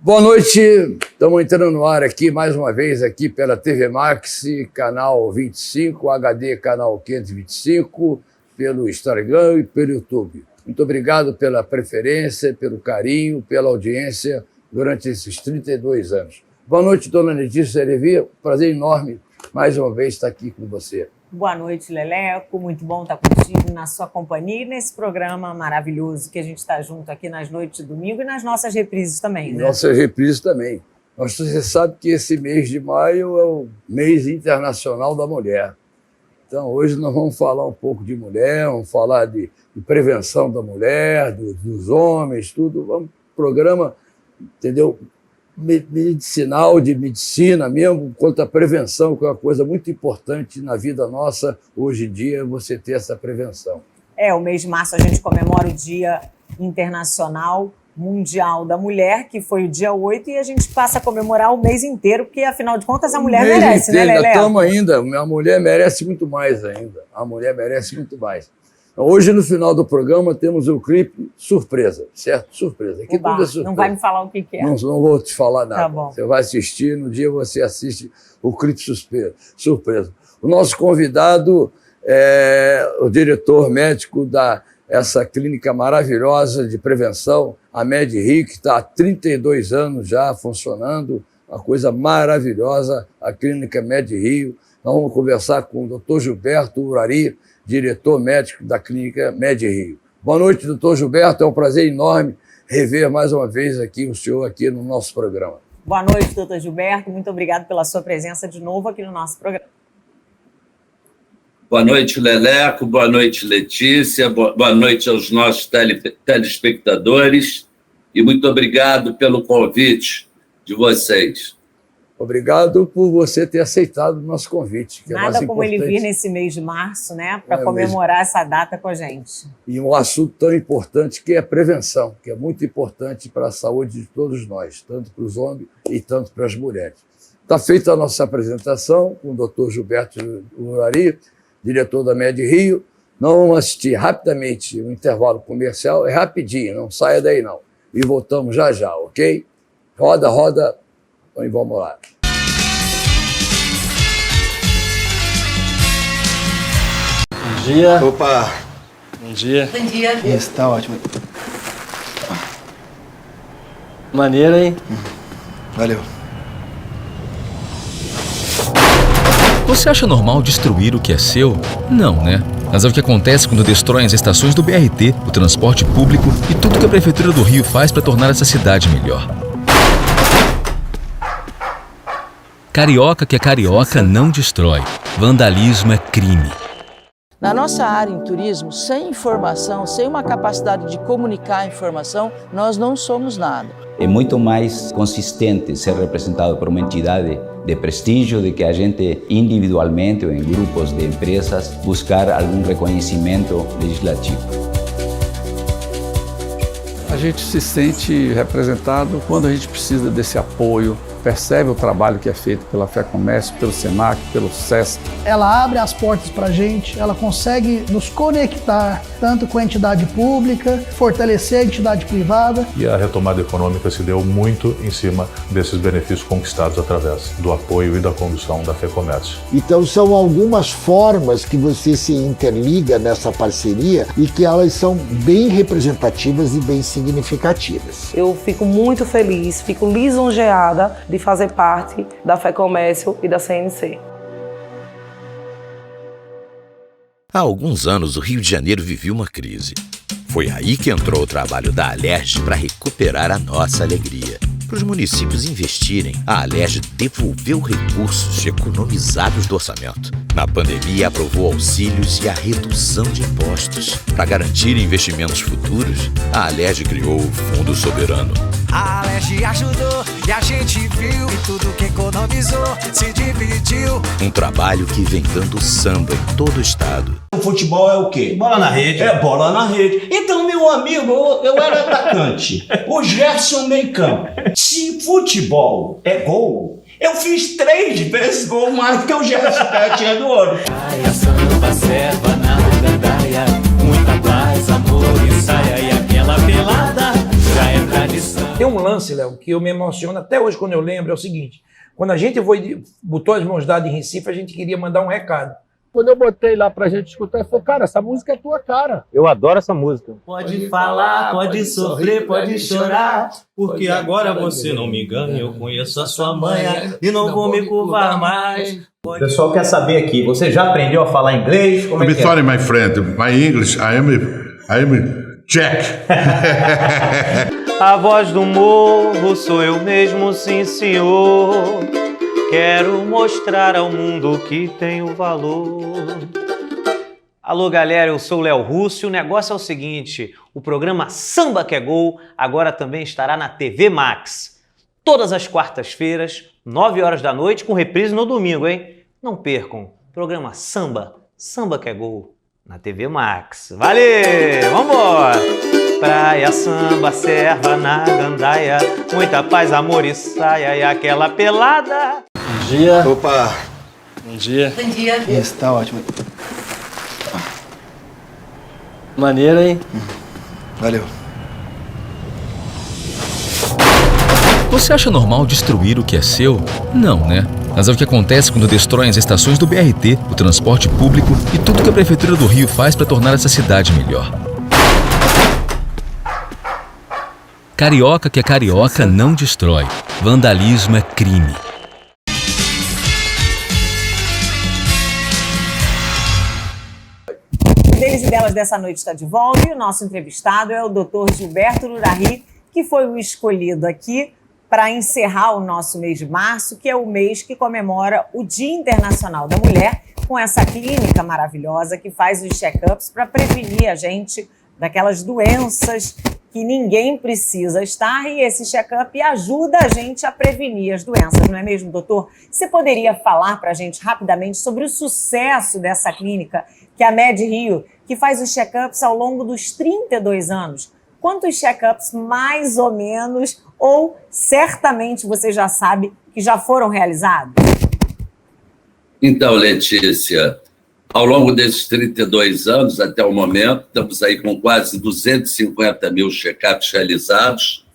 Boa noite, estamos entrando no ar aqui, mais uma vez, aqui pela TV Max, canal 25, HD canal 525, pelo Instagram e pelo YouTube. Muito obrigado pela preferência, pelo carinho, pela audiência durante esses 32 anos. Boa noite, dona Letícia Levi, prazer enorme mais uma vez estar aqui com você. Boa noite, Leleco, muito bom estar contigo na sua companhia e nesse programa maravilhoso que a gente está junto aqui nas noites de domingo e nas nossas reprises também, né? Nossas reprises também. Mas você sabe que esse mês de maio é o mês internacional da mulher. Então hoje nós vamos falar um pouco de mulher, vamos falar de prevenção da mulher, dos homens, tudo. Vamos programa, entendeu? Medicinal, de medicina mesmo, quanto à prevenção, que é uma coisa muito importante na vida nossa hoje em dia, você ter essa prevenção. O mês de março a gente comemora o Dia Internacional Mundial da Mulher, que foi o dia 8, e a gente passa a comemorar o mês inteiro, porque afinal de contas a mulher merece, né, Leleco? Estamos ainda, a mulher merece muito mais ainda, a mulher merece muito mais. Hoje, no final do programa, temos um clipe surpresa, certo? Surpresa. Aqui tudo é surpresa. Não vai me falar o que é. Não vou te falar nada. Tá bom. Você vai assistir, no dia você assiste o clipe surpresa. O nosso convidado é o diretor médico dessa clínica maravilhosa de prevenção, a MedRio, que está há 32 anos já funcionando, uma coisa maravilhosa, a clínica MedRio. Nós vamos conversar com o Dr. Gilberto Urari, diretor médico da clínica MedRio. Boa noite, doutor Gilberto. É um prazer enorme rever mais uma vez aqui o senhor aqui no nosso programa. Boa noite, doutor Gilberto. Muito obrigado pela sua presença de novo aqui no nosso programa. Boa noite, Leleco. Boa noite, Letícia. Boa noite aos nossos telespectadores. E muito obrigado pelo convite de vocês. Obrigado por você ter aceitado o nosso convite. Que Nada é como importante. ele vir nesse mês de março, né, para comemorar essa data com a gente. E um assunto tão importante que é a prevenção, que é muito importante para a saúde de todos nós, tanto para os homens e tanto para as mulheres. Está feita a nossa apresentação com o Dr. Gilberto Urari, diretor da MedRio. Nós vamos assistir rapidamente um intervalo comercial, é rapidinho, não saia daí não. E voltamos já já, ok? Roda, e vamos lá. Bom dia. Opa! Bom dia. Bom dia. Isso, tá ótimo. Maneiro, hein? Valeu. Você acha normal destruir o que é seu? Não, né? Mas é o que acontece quando destroem as estações do BRT, o transporte público e tudo que a Prefeitura do Rio faz para tornar essa cidade melhor. Carioca que é carioca não destrói. Vandalismo é crime. Na nossa área em turismo, sem informação, sem uma capacidade de comunicar a informação, nós não somos nada. É muito mais consistente ser representado por uma entidade de prestígio do que a gente individualmente ou em grupos de empresas buscar algum reconhecimento legislativo. A gente se sente representado quando a gente precisa desse apoio, percebe o trabalho que é feito pela FEComércio, pelo SENAC, pelo SESC. Ela abre as portas para a gente, ela consegue nos conectar tanto com a entidade pública, fortalecer a entidade privada. E a retomada econômica se deu muito em cima desses benefícios conquistados através do apoio e da condução da FEComércio. Então são algumas formas que você se interliga nessa parceria e que elas são bem representativas e bem significativas. Eu fico muito feliz, fico lisonjeada de fazer parte da FEComércio e da CNC. Há alguns anos, o Rio de Janeiro vivia uma crise. Foi aí que entrou o trabalho da Alerj para recuperar a nossa alegria. Para os municípios investirem, a Alerj devolveu recursos economizados do orçamento. Na pandemia, aprovou auxílios e a redução de impostos. Para garantir investimentos futuros, a Alerj criou o Fundo Soberano. A Alerj ajudou e a gente viu, e tudo que economizou se dividiu. Um trabalho que vem dando samba em todo o estado. O futebol é o quê? Bola na rede. É bola na rede. Então, meu amigo, eu era atacante. O Gerson meio campo. Se futebol é gol, eu fiz 3 vezes gol mais do que o Gerson Petinha do Ouro. Ai, a samba, serva, na gandaia, muita paz, amor e saia, e aquela pelada já é tradição. Tem um lance, Léo, que eu me emociono até hoje quando eu lembro, é o seguinte. Quando a gente botou as mãos dadas em Recife, a gente queria mandar um recado. Quando eu botei lá pra gente escutar, eu falei, cara, essa música é tua cara. Eu adoro essa música. Pode falar, pode sofrer, pode chorar, porque agora você não me ganha, eu conheço a sua manha e não vou me curvar mais. O pessoal quer saber aqui, você já aprendeu a falar inglês? Como é que é? Sorry, my friend, my English, I am Jack. A voz do morro sou eu mesmo, sim senhor. Quero mostrar ao mundo que tenho valor. Alô galera, eu sou o Léo Russo e o negócio é o seguinte, o programa Samba que é Gol agora também estará na TV Max. Todas as quartas-feiras, 9 horas da noite, com reprise no domingo, hein? Não percam, programa Samba que é Gol, na TV Max. Valeu, vambora! Praia, samba, serva na gandaia, muita paz, amor e saia e aquela pelada. Bom dia. Opa! Bom dia. Bom dia. Isso, tá ótimo. Maneiro, hein? Valeu. Você acha normal destruir o que é seu? Não, né? Mas é o que acontece quando destroem as estações do BRT, o transporte público e tudo que a Prefeitura do Rio faz para tornar essa cidade melhor. Carioca que é carioca não destrói. Vandalismo é crime. O Deles e Delas dessa noite está de volta e o nosso entrevistado é o Dr. Gilberto Lurahy, que foi o escolhido aqui para encerrar o nosso mês de março, que é o mês que comemora o Dia Internacional da Mulher, com essa clínica maravilhosa que faz os check-ups para prevenir a gente daquelas doenças que ninguém precisa estar, e esse check-up ajuda a gente a prevenir as doenças, não é mesmo, doutor? Você poderia falar para a gente rapidamente sobre o sucesso dessa clínica, que é a Med Rio, que faz os check-ups ao longo dos 32 anos? Quantos check-ups, mais ou menos, ou certamente você já sabe que já foram realizados? Então, Letícia, ao longo desses 32 anos, até o momento, estamos aí com quase 250 mil check-ups realizados.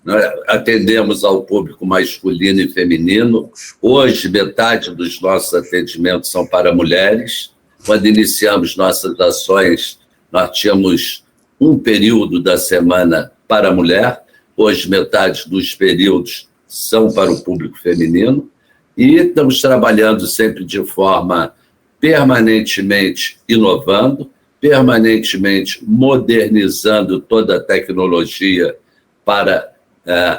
Nós atendemos ao público masculino e feminino. Hoje, metade dos nossos atendimentos são para mulheres. Quando iniciamos nossas ações, nós tínhamos um período da semana para a mulher. Hoje, metade dos períodos são para o público feminino. E estamos trabalhando sempre de forma permanentemente inovando, permanentemente modernizando toda a tecnologia para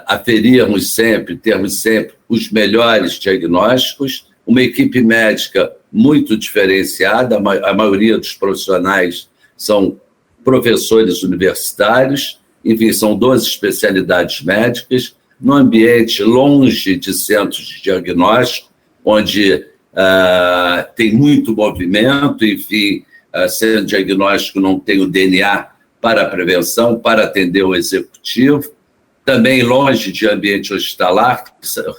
aferirmos sempre, termos sempre os melhores diagnósticos, uma equipe médica muito diferenciada, a maioria dos profissionais são professores universitários, enfim, são 12 especialidades médicas, num ambiente longe de centros de diagnóstico, onde tem muito movimento, enfim, centro diagnóstico não tem o DNA para a prevenção, para atender o executivo, também longe de ambiente hospitalar,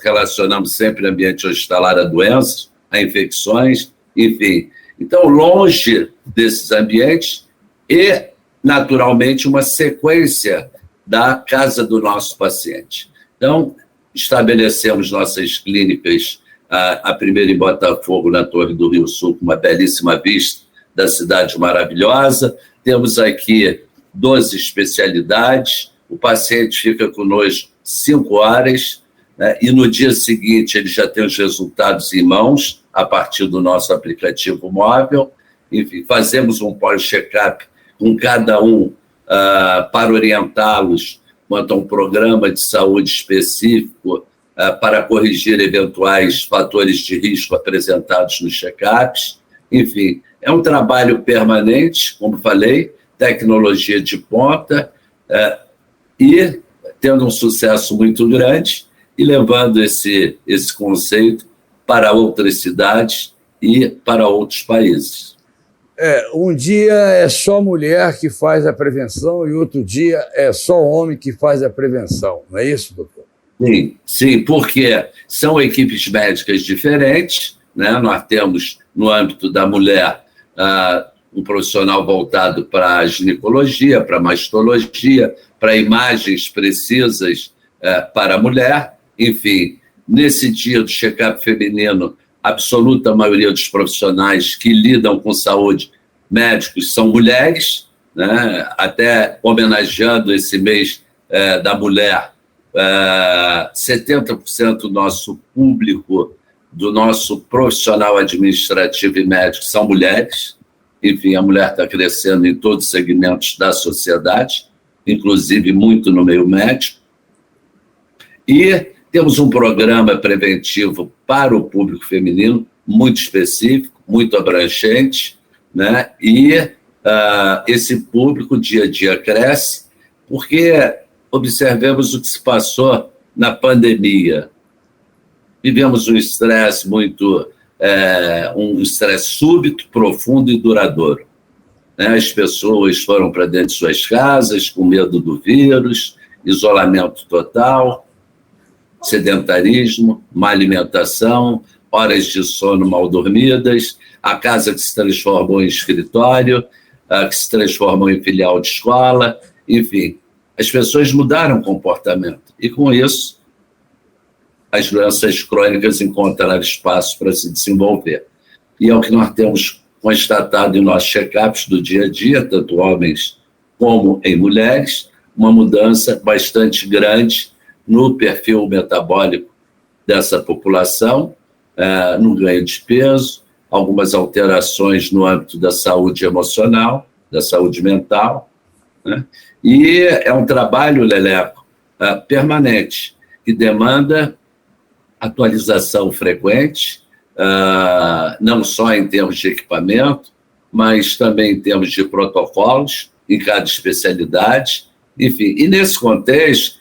relacionamos sempre ambiente hospitalar a doenças, a infecções, enfim. Então, longe desses ambientes e, naturalmente, uma sequência da casa do nosso paciente. Então, estabelecemos nossas clínicas, a primeira em Botafogo, na Torre do Rio Sul, com uma belíssima vista da cidade maravilhosa. Temos aqui 12 especialidades, o paciente fica conosco 5 horas, né, e no dia seguinte ele já tem os resultados em mãos, a partir do nosso aplicativo móvel. Enfim, fazemos um pós-check-up com cada um para orientá-los quanto a um programa de saúde específico para corrigir eventuais fatores de risco apresentados nos check-ups. Enfim, é um trabalho permanente, como falei, tecnologia de ponta, e tendo um sucesso muito grande e levando esse conceito para outras cidades e para outros países. Um dia é só mulher que faz a prevenção e outro dia é só homem que faz a prevenção, não é isso, doutor? Sim, porque são equipes médicas diferentes, né? Nós temos, no âmbito da mulher, um profissional voltado para a ginecologia, para a mastologia, para imagens precisas para a mulher. Enfim, nesse dia do check-up feminino, a absoluta maioria dos profissionais que lidam com saúde, médicos, são mulheres, né? Até homenageando esse mês da mulher, 70% do nosso público, do nosso profissional administrativo e médico são mulheres. Enfim, a mulher está crescendo em todos os segmentos da sociedade, inclusive muito no meio médico. E temos um programa preventivo para o público feminino, muito específico, muito abrangente, né? E esse público, dia a dia, cresce, porque observemos o que se passou na pandemia. Vivemos um estresse um estresse súbito, profundo e duradouro. Né? As pessoas foram para dentro de suas casas com medo do vírus, isolamento total, sedentarismo, má alimentação, horas de sono mal dormidas, a casa que se transformou em escritório, que se transformou em filial de escola, enfim, as pessoas mudaram o comportamento e, com isso, as doenças crônicas encontraram espaço para se desenvolver. E é o que nós temos constatado em nossos check-ups do dia a dia, tanto homens como em mulheres, uma mudança bastante grande no perfil metabólico dessa população, no ganho de peso, algumas alterações no âmbito da saúde emocional, da saúde mental, né? E é um trabalho, Leleco, permanente, que demanda atualização frequente, não só em termos de equipamento, mas também em termos de protocolos, em cada especialidade, enfim. E nesse contexto,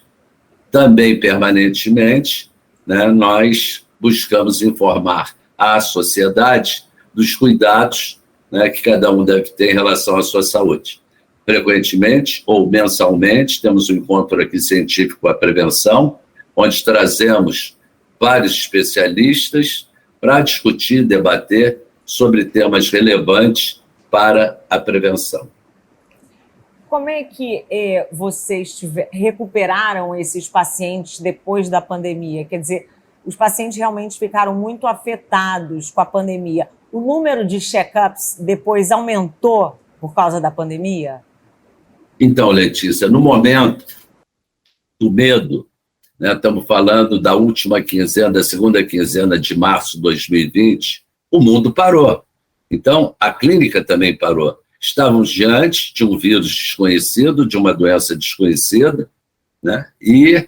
também permanentemente, né, nós buscamos informar à sociedade dos cuidados, né, que cada um deve ter em relação à sua saúde. Frequentemente ou mensalmente, temos um encontro aqui científico com a prevenção, onde trazemos vários especialistas para discutir, debater sobre temas relevantes para a prevenção. Como é que vocês recuperaram esses pacientes depois da pandemia? Quer dizer, os pacientes realmente ficaram muito afetados com a pandemia. O número de check-ups depois aumentou por causa da pandemia? Então, Letícia, no momento do medo, né, estamos falando da última quinzena, da segunda quinzena de março de 2020, o mundo parou. Então, a clínica também parou. Estávamos diante de um vírus desconhecido, de uma doença desconhecida, né? E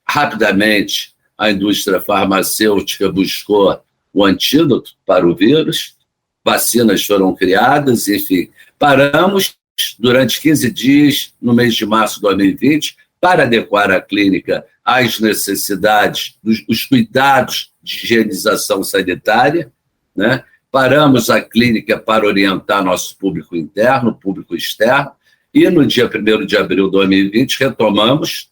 rapidamente a indústria farmacêutica buscou o antídoto para o vírus, vacinas foram criadas, enfim. Paramos durante 15 dias, no mês de março de 2020, para adequar a clínica às necessidades, os cuidados de higienização sanitária, né? Paramos a clínica para orientar nosso público interno, público externo, e no dia 1º de abril de 2020 retomamos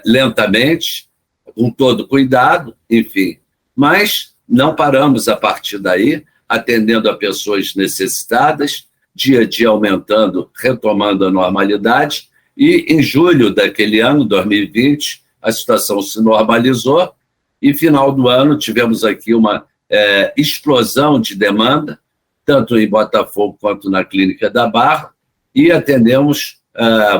lentamente, com todo cuidado, enfim. Mas não paramos a partir daí, atendendo a pessoas necessitadas, dia a dia aumentando, retomando a normalidade, e em julho daquele ano, 2020, a situação se normalizou, e final do ano tivemos aqui uma explosão de demanda, tanto em Botafogo quanto na Clínica da Barra, e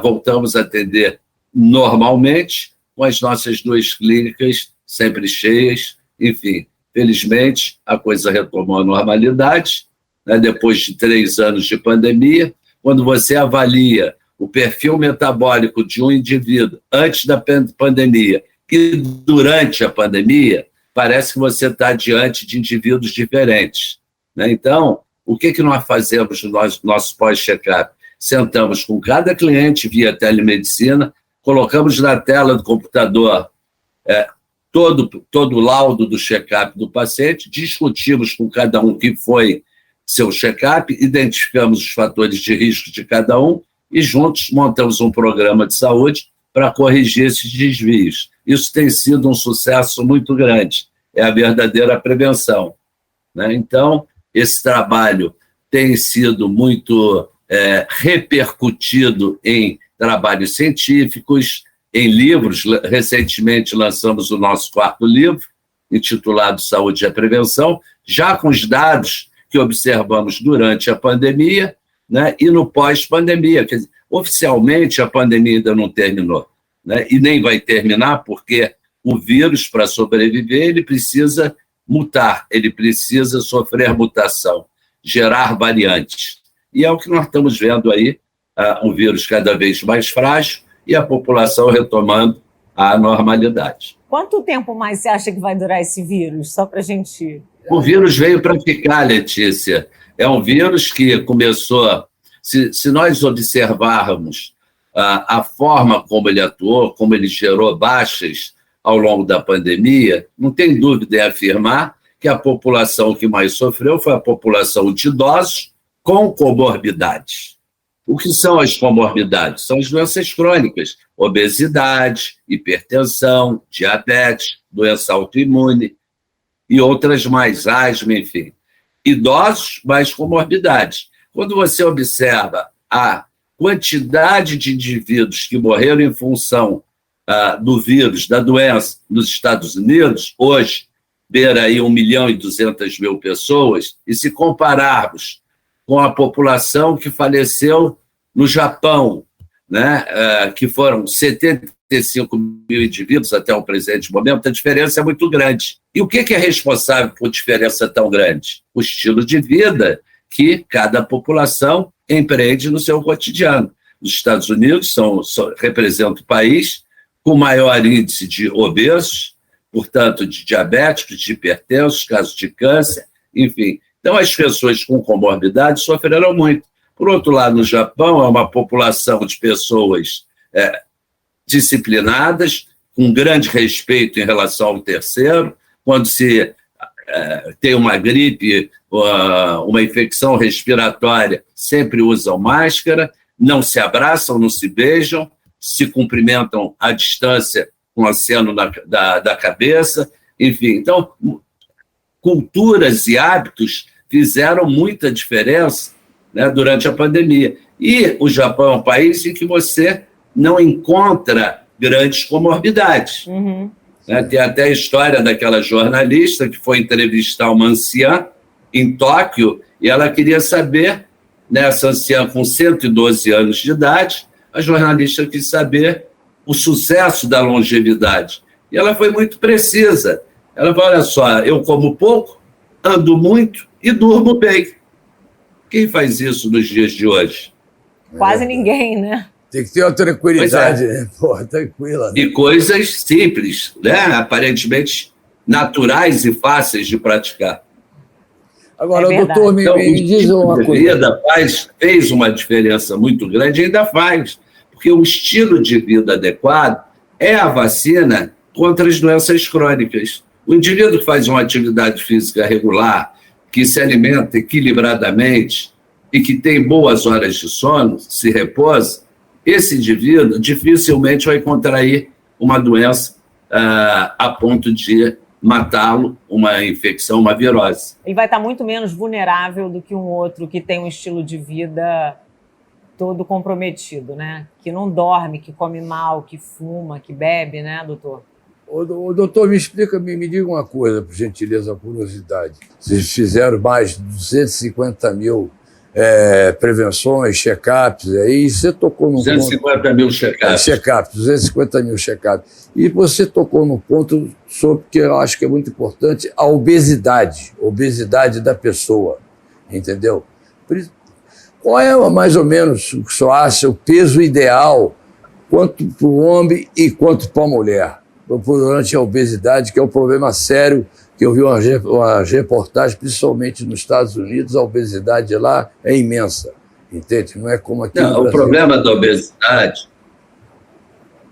voltamos a atender normalmente, com as nossas 2 clínicas sempre cheias, enfim, felizmente a coisa retomou a normalidade, né, depois de 3 anos de pandemia. Quando você avalia o perfil metabólico de um indivíduo antes da pandemia e durante a pandemia, parece que você está diante de indivíduos diferentes, né? Então, o que nós fazemos no nosso pós-check-up? Sentamos com cada cliente via telemedicina, colocamos na tela do computador todo o laudo do check-up do paciente, discutimos com cada um que foi seu check-up, identificamos os fatores de risco de cada um e juntos montamos um programa de saúde para corrigir esses desvios. Isso tem sido um sucesso muito grande, é a verdadeira prevenção, né? Então, esse trabalho tem sido muito repercutido em trabalhos científicos, em livros. Recentemente lançamos o nosso 4º livro, intitulado Saúde e a Prevenção, já com os dados que observamos durante a pandemia, né, e no pós-pandemia. Quer dizer, oficialmente, a pandemia ainda não terminou, né, e nem vai terminar, porque o vírus, para sobreviver, ele precisa mutar, ele precisa sofrer mutação, gerar variantes. E é o que nós estamos vendo aí, um vírus cada vez mais frágil e a população retomando a normalidade. Quanto tempo mais você acha que vai durar esse vírus? Só para a gente... O vírus veio para ficar, Letícia. É um vírus que começou... Se nós observarmos a forma como ele atuou, como ele gerou baixas ao longo da pandemia, não tem dúvida em afirmar que a população que mais sofreu foi a população de idosos com comorbidades. O que são as comorbidades? São as doenças crônicas, obesidade, hipertensão, diabetes, doença autoimune e outras mais, asma, enfim. Idosos, mais comorbidades. Quando você observa a quantidade de indivíduos que morreram em função do vírus, da doença, nos Estados Unidos, hoje, beira aí 1.200.000 pessoas, e se compararmos com a população que faleceu no Japão, né, que foram 75 mil indivíduos até o presente momento, a diferença é muito grande. E o que é responsável por diferença tão grande? O estilo de vida que cada população empreende no seu cotidiano. Os Estados Unidos representam o país com maior índice de obesos, portanto, de diabéticos, de hipertensos, casos de câncer, enfim. Então, as pessoas com comorbidade sofreram muito. Por outro lado, no Japão, é uma população de pessoas disciplinadas, com grande respeito em relação ao terceiro. Quando se tem uma gripe, uma infecção respiratória, sempre usam máscara, não se abraçam, não se beijam, se cumprimentam à distância com o aceno da cabeça, enfim. Então, culturas e hábitos fizeram muita diferença, né, durante a pandemia. E o Japão é um país em que você não encontra grandes comorbidades. Uhum. Né? Tem até a história daquela jornalista que foi entrevistar uma anciã em Tóquio e ela queria saber, né, essa anciã com 112 anos de idade, a jornalista quis saber o sucesso da longevidade. E ela foi muito precisa. Ela falou, olha só, eu como pouco, ando muito e durmo bem. Quem faz isso nos dias de hoje? Quase ninguém, né? Tem que ter uma tranquilidade, né? Porra, tranquila. Né? E coisas simples, né? Aparentemente naturais e fáceis de praticar. Agora, doutor, me diz uma coisa. Fez uma diferença muito grande, ainda faz, porque o estilo de vida adequado é a vacina contra as doenças crônicas. O indivíduo que faz uma atividade física regular, que se alimenta equilibradamente e que tem boas horas de sono, se repousa, esse indivíduo dificilmente vai contrair uma doença a ponto de matá-lo, uma infecção, uma virose. Ele vai estar muito menos vulnerável do que um outro que tem um estilo de vida todo comprometido, né? Que não dorme, que come mal, que fuma, que bebe, né, doutor? O doutor, me explica, me diga uma coisa, por gentileza, curiosidade. Vocês fizeram mais de 250 mil prevenções, check-ups, aí você tocou no 250 mil check-ups. 250 mil check-ups. E você tocou no ponto sobre que eu acho que é muito importante, a obesidade da pessoa, entendeu? Qual é, mais ou menos, o que o senhor acha, o peso ideal, quanto para o homem e quanto para a mulher? Durante a obesidade, que é um problema sério, que eu vi uma reportagem, principalmente nos Estados Unidos, a obesidade lá é imensa, entende? Não é como aqui no Brasil. O problema da obesidade,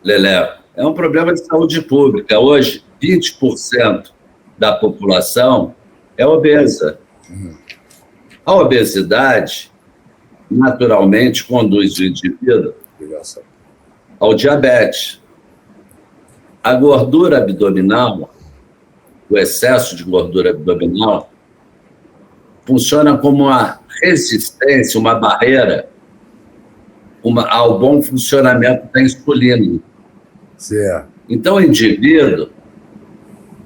Lelé, é um problema de saúde pública. Hoje, 20% da população é obesa. A obesidade, naturalmente, conduz o indivíduo ao diabetes. A gordura abdominal, o excesso de gordura abdominal, funciona como uma resistência, uma barreira ao bom funcionamento da insulina. Certo. Então, o indivíduo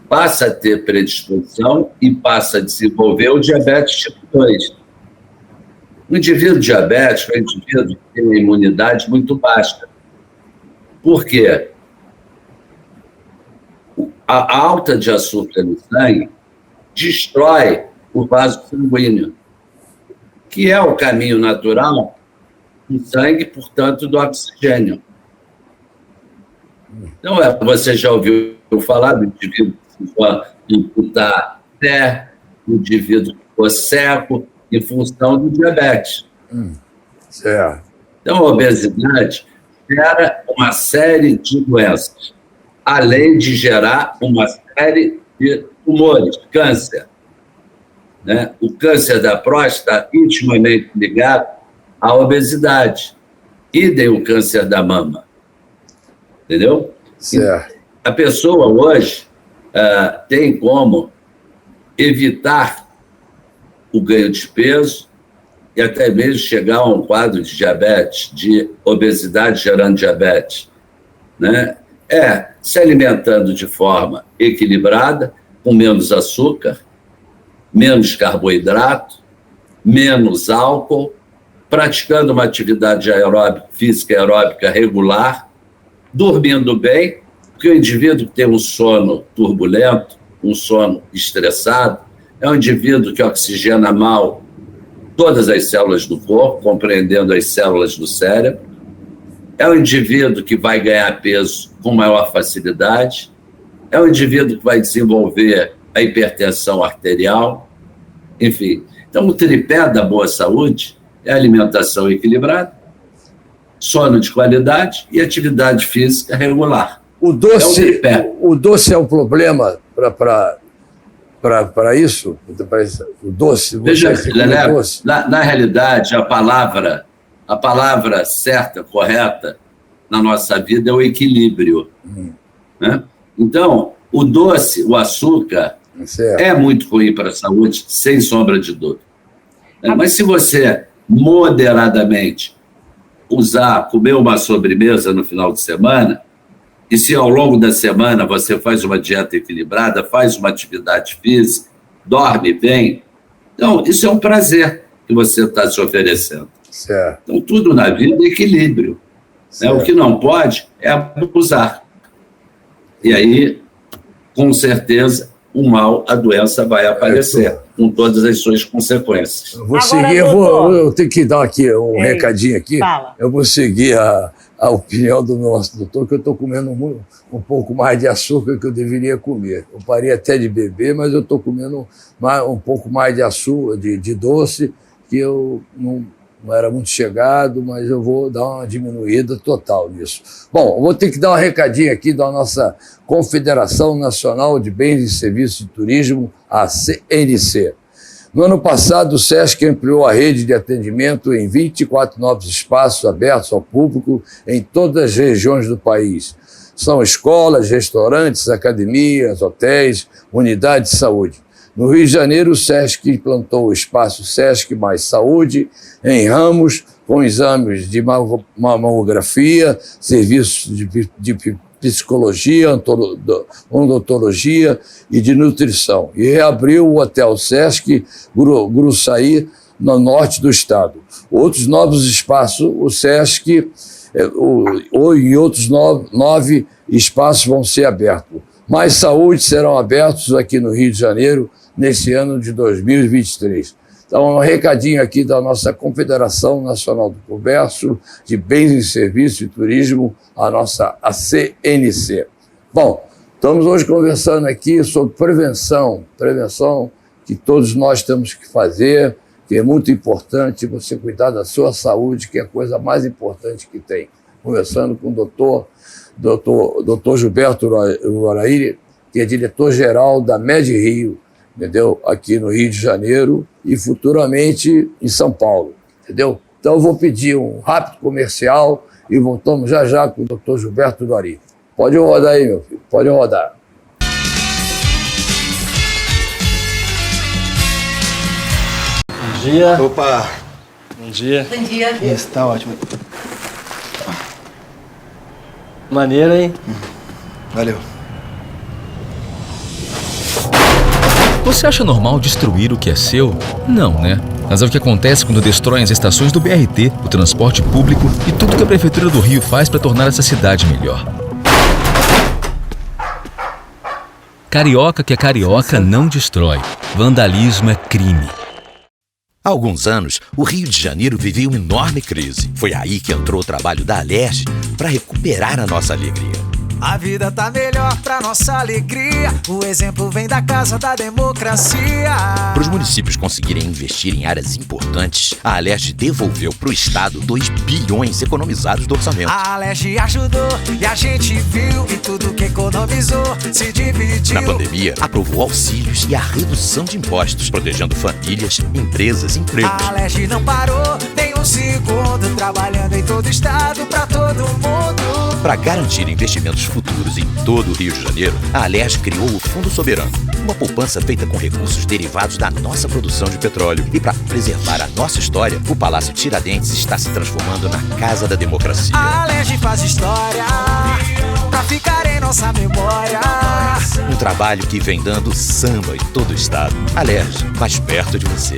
passa a ter predisposição e passa a desenvolver o diabetes tipo 2. O indivíduo diabético é um indivíduo que tem uma imunidade muito baixa. Por quê? A alta de açúcar no sangue destrói o vaso sanguíneo, que é o caminho natural do sangue, portanto, do oxigênio. Então, você já ouviu falar do indivíduo que ficou amputar pé, do indivíduo que ficou seco, em função do diabetes. Certo. Então, a obesidade gera uma série de doenças, além de gerar uma série de tumores, câncer. Né? O câncer da próstata está intimamente ligado à obesidade. Idem o câncer da mama. Entendeu? Certo. A pessoa hoje tem como evitar o ganho de peso e até mesmo chegar a um quadro de diabetes, de obesidade gerando diabetes, né? Se alimentando de forma equilibrada, com menos açúcar, menos carboidrato, menos álcool, praticando uma atividade física aeróbica regular, dormindo bem, porque o indivíduo que tem um sono turbulento, um sono estressado, é um indivíduo que oxigena mal todas as células do corpo, compreendendo as células do cérebro. É um indivíduo que vai ganhar peso com maior facilidade. É um indivíduo que vai desenvolver a hipertensão arterial. Enfim, então o tripé da boa saúde é alimentação equilibrada, sono de qualidade e atividade física regular. O doce, é um tripé. O doce é um problema para isso? O doce? Veja, Lelé, na realidade, a palavra certa, correta, na nossa vida é o equilíbrio. Né? Então, o doce, o açúcar, é muito ruim para a saúde, sem sombra de dúvida. Mas se você moderadamente comer uma sobremesa no final de semana, e se ao longo da semana você faz uma dieta equilibrada, faz uma atividade física, dorme bem, então isso é um prazer que você está se oferecendo. Certo. Então tudo na vida é equilíbrio. Né? O que não pode é abusar. E aí, com certeza, o mal, a doença vai aparecer, com todas as suas consequências. Eu vou seguir, eu tenho que dar aqui um recadinho aqui. Fala. Eu vou seguir a opinião do nosso doutor, que eu estou comendo um pouco mais de açúcar que eu deveria comer. Eu parei até de beber, mas eu estou comendo um pouco mais de açúcar, de doce, que eu não era muito chegado, mas eu vou dar uma diminuída total nisso. Bom, eu vou ter que dar um recadinho aqui da nossa Confederação Nacional de Bens e Serviços de Turismo, a CNC. No ano passado, o SESC ampliou a rede de atendimento em 24 novos espaços abertos ao público em todas as regiões do país. São escolas, restaurantes, academias, hotéis, unidades de saúde. No Rio de Janeiro, o SESC implantou o espaço SESC Mais Saúde em Ramos, com exames de mamografia, serviços de psicologia, odontologia e de nutrição. E reabriu o Hotel SESC Gruçaí, no norte do estado. Outros novos espaços, o SESC, e outros 9 espaços vão ser abertos. Mais Saúde serão abertos aqui no Rio de Janeiro nesse ano de 2023. Então, um recadinho aqui da nossa Confederação Nacional do Comércio, de Bens e Serviços e Turismo, a CNC. Bom, estamos hoje conversando aqui sobre prevenção que todos nós temos que fazer, que é muito importante você cuidar da sua saúde, que é a coisa mais importante que tem. Conversando com o doutor Gilberto Urahy, que é diretor-geral da MedRio, entendeu? Aqui no Rio de Janeiro e futuramente em São Paulo, entendeu? Então eu vou pedir um rápido comercial e voltamos já com o doutor Gilberto Urahy. Pode rodar aí, meu filho, pode rodar. Bom dia. Opa! Bom dia. Bom dia. Isso, tá ótimo. Maneiro, hein? Valeu. Você acha normal destruir o que é seu? Não, né? Mas é o que acontece quando destroem as estações do BRT, o transporte público e tudo que a Prefeitura do Rio faz para tornar essa cidade melhor. Carioca que é carioca não destrói. Vandalismo é crime. Há alguns anos, o Rio de Janeiro vivia uma enorme crise. Foi aí que entrou o trabalho da Alerj para recuperar a nossa alegria. A vida tá melhor pra nossa alegria. O exemplo vem da Casa da Democracia. Para os municípios conseguirem investir em áreas importantes, a Alerj devolveu para o Estado 2 bilhões economizados do orçamento. A Alerj ajudou e a gente viu que tudo que economizou se dividiu. Na pandemia, aprovou auxílios e a redução de impostos, protegendo famílias, empresas e empregos. A Alerj não parou nem um segundo, trabalhando em todo o estado pra todo mundo. Para garantir investimentos futuros em todo o Rio de Janeiro, a Alerj criou o Fundo Soberano, uma poupança feita com recursos derivados da nossa produção de petróleo. E para preservar a nossa história, o Palácio Tiradentes está se transformando na Casa da Democracia. A Alerj faz história pra ficar em nossa memória. Um trabalho que vem dando samba em todo o estado. Alerj, mais perto de você.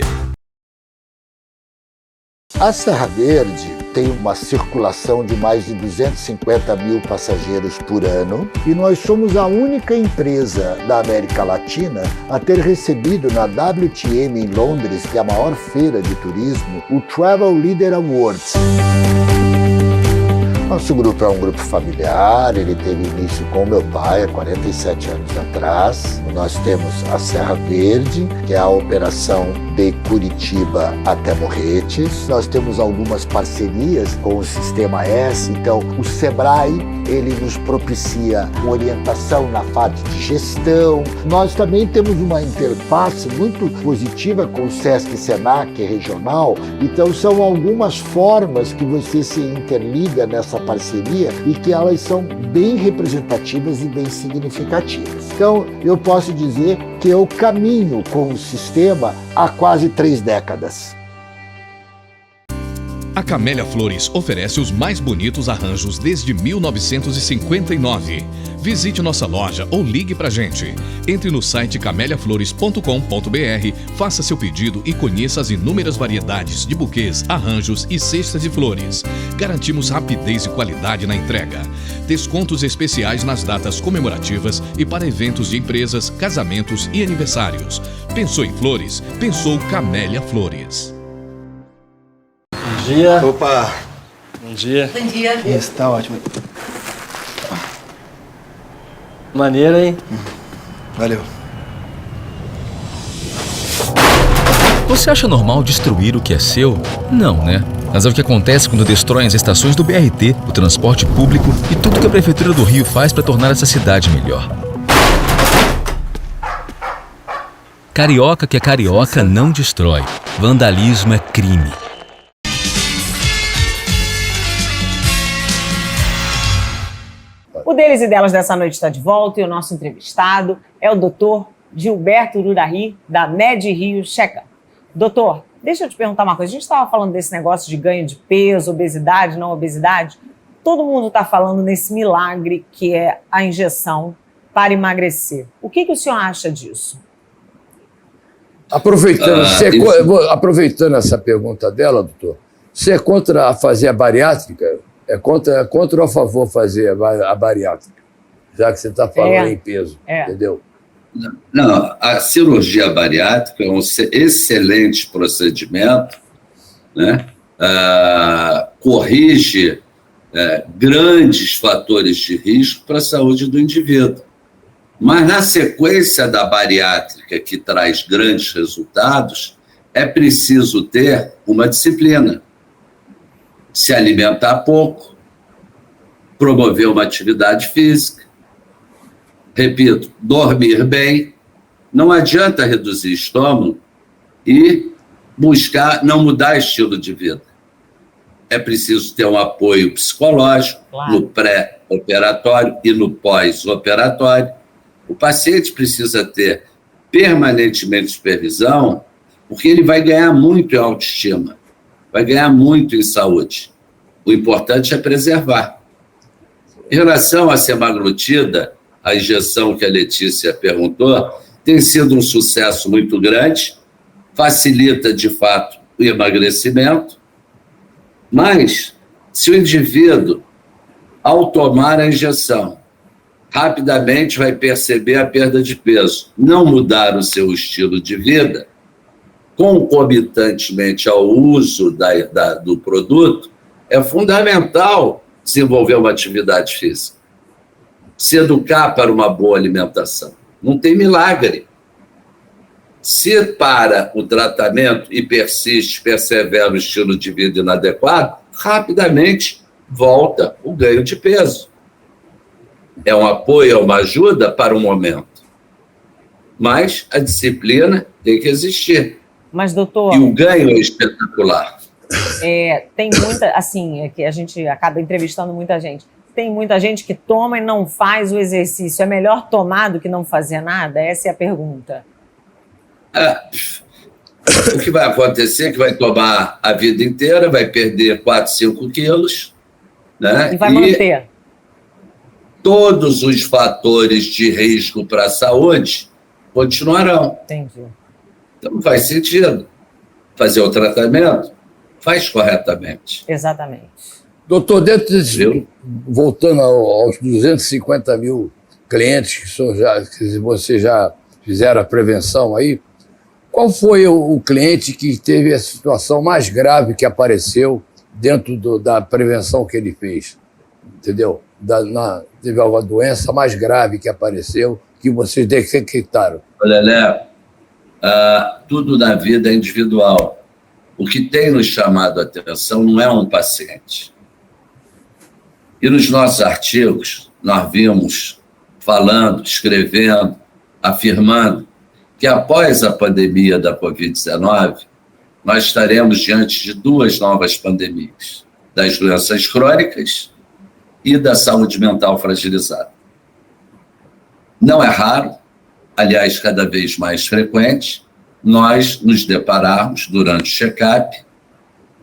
A Serra Verde tem uma circulação de mais de 250 mil passageiros por ano e nós somos a única empresa da América Latina a ter recebido na WTM em Londres, que é a maior feira de turismo, o Travel Leader Awards. Nosso grupo é um grupo familiar, ele teve início com meu pai há 47 anos atrás. Nós temos a Serra Verde, que é a operação de Curitiba até Morretes. Nós temos algumas parcerias com o Sistema S, então o Sebrae, ele nos propicia orientação na parte de gestão. Nós também temos uma interface muito positiva com o Sesc Senac regional, então são algumas formas que você se interliga nessa parceria e que elas são bem representativas e bem significativas. Então, eu posso dizer que eu caminho com o sistema há quase 3 décadas. A Camélia Flores oferece os mais bonitos arranjos desde 1959. Visite nossa loja ou ligue pra gente. Entre no site cameliaflores.com.br, faça seu pedido e conheça as inúmeras variedades de buquês, arranjos e cestas de flores. Garantimos rapidez e qualidade na entrega. Descontos especiais nas datas comemorativas e para eventos de empresas, casamentos e aniversários. Pensou em flores? Pensou Camélia Flores. Bom dia. Opa! Bom dia. Bom dia. Isso, tá ótimo. Maneiro, hein? Valeu. Você acha normal destruir o que é seu? Não, né? Mas é o que acontece quando destroem as estações do BRT, o transporte público e tudo que a Prefeitura do Rio faz para tornar essa cidade melhor. Carioca que é carioca não destrói. Vandalismo é crime. O Deles e Delas dessa noite está de volta e o nosso entrevistado é o Dr. Gilberto Ururahy, da Med Rio Checkup. Doutor, deixa eu te perguntar uma coisa. A gente estava falando desse negócio de ganho de peso, obesidade, não obesidade. Todo mundo está falando nesse milagre que é a injeção para emagrecer. O que o senhor acha disso? Aproveitando essa pergunta dela, doutor, você é contra fazer a bariátrica? É contra ou a favor fazer a bariátrica? Já que você está falando em peso, entendeu? Não, a cirurgia bariátrica é um excelente procedimento, né? Corrige grandes fatores de risco para a saúde do indivíduo. Mas na sequência da bariátrica, que traz grandes resultados, é preciso ter uma disciplina. Se alimentar pouco, promover uma atividade física, repito, dormir bem, não adianta reduzir estômago e buscar não mudar estilo de vida. É preciso ter um apoio psicológico no pré-operatório e no pós-operatório. O paciente precisa ter permanentemente supervisão, porque ele vai ganhar muito em autoestima, vai ganhar muito em saúde. O importante é preservar. Em relação à semaglutida, a injeção que a Letícia perguntou, tem sido um sucesso muito grande, facilita, de fato, o emagrecimento, mas se o indivíduo, ao tomar a injeção, rapidamente vai perceber a perda de peso, não mudar o seu estilo de vida, concomitantemente ao uso do produto, é fundamental desenvolver uma atividade física, se educar para uma boa alimentação. Não tem milagre. Se para o tratamento e persevera o estilo de vida inadequado, rapidamente volta o ganho de peso. É um apoio, é uma ajuda para o momento. Mas a disciplina tem que existir. Mas, doutor... E o ganho é espetacular. Tem muita... Assim, é que a gente acaba entrevistando muita gente. Tem muita gente que toma e não faz o exercício. É melhor tomar do que não fazer nada? Essa é a pergunta. O que vai acontecer é que vai tomar a vida inteira, vai perder 4, 5 quilos, né? E vai manter. Todos os fatores de risco para a saúde continuarão. Entendi. Então não faz sentido. Fazer o tratamento, faz corretamente. Exatamente. Doutor, dentro desse, voltando aos 250 mil clientes que vocês já fizeram a prevenção aí, qual foi o cliente que teve a situação mais grave que apareceu dentro da prevenção que ele fez? Entendeu? Teve alguma doença mais grave que apareceu que vocês detectaram? Olha, Léo, tudo na vida é individual. O que tem nos chamado a atenção não é um paciente. E nos nossos artigos, nós vimos falando, escrevendo, afirmando que após a pandemia da Covid-19, nós estaremos diante de 2 novas pandemias, das doenças crônicas e da saúde mental fragilizada. Não é raro, aliás, cada vez mais frequente, nós nos depararmos durante o check-up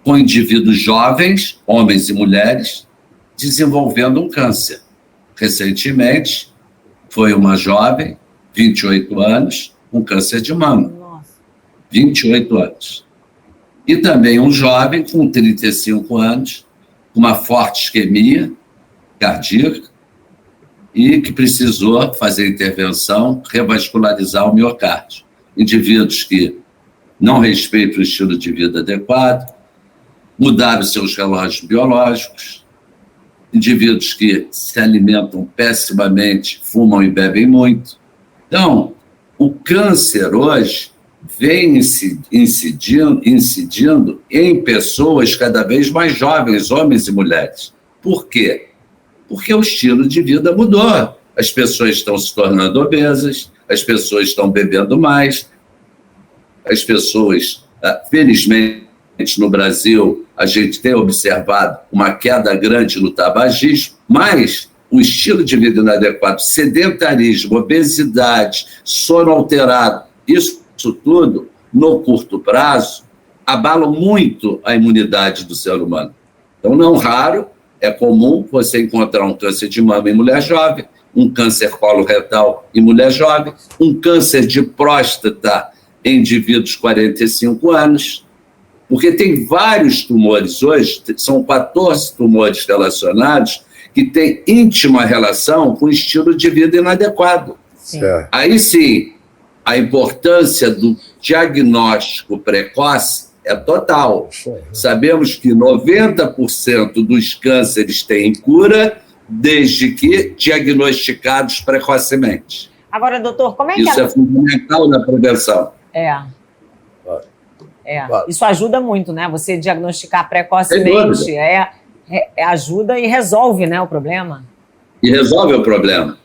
com indivíduos jovens, homens e mulheres, desenvolvendo um câncer. Recentemente, foi uma jovem, 28 anos, com câncer de mama. Nossa. 28 anos. E também um jovem com 35 anos, com uma forte isquemia cardíaca e que precisou fazer intervenção, revascularizar o miocárdio. Indivíduos que não respeitam o estilo de vida adequado, mudaram seus relógios biológicos, indivíduos que se alimentam pessimamente, fumam e bebem muito. Então, o câncer hoje vem incidindo em pessoas cada vez mais jovens, homens e mulheres. Por quê? Porque o estilo de vida mudou. As pessoas estão se tornando obesas, as pessoas estão bebendo mais, as pessoas, felizmente, no Brasil, a gente tem observado uma queda grande no tabagismo, mas o estilo de vida inadequado, sedentarismo, obesidade, sono alterado, isso tudo, no curto prazo, abalam muito a imunidade do ser humano. Então, não raro, é comum você encontrar um câncer de mama em mulher jovem, um câncer coloretal em mulher jovem, um câncer de próstata em indivíduos 45 anos, porque tem vários tumores hoje, são 14 tumores relacionados que têm íntima relação com o estilo de vida inadequado. Aí sim, a importância do diagnóstico precoce é total. Sabemos que 90% dos cânceres têm cura, desde que diagnosticados precocemente. Agora, doutor, como é que... Isso é fundamental na prevenção. Isso ajuda muito, né? Você diagnosticar precocemente ajuda e resolve, né, o problema. E resolve o problema.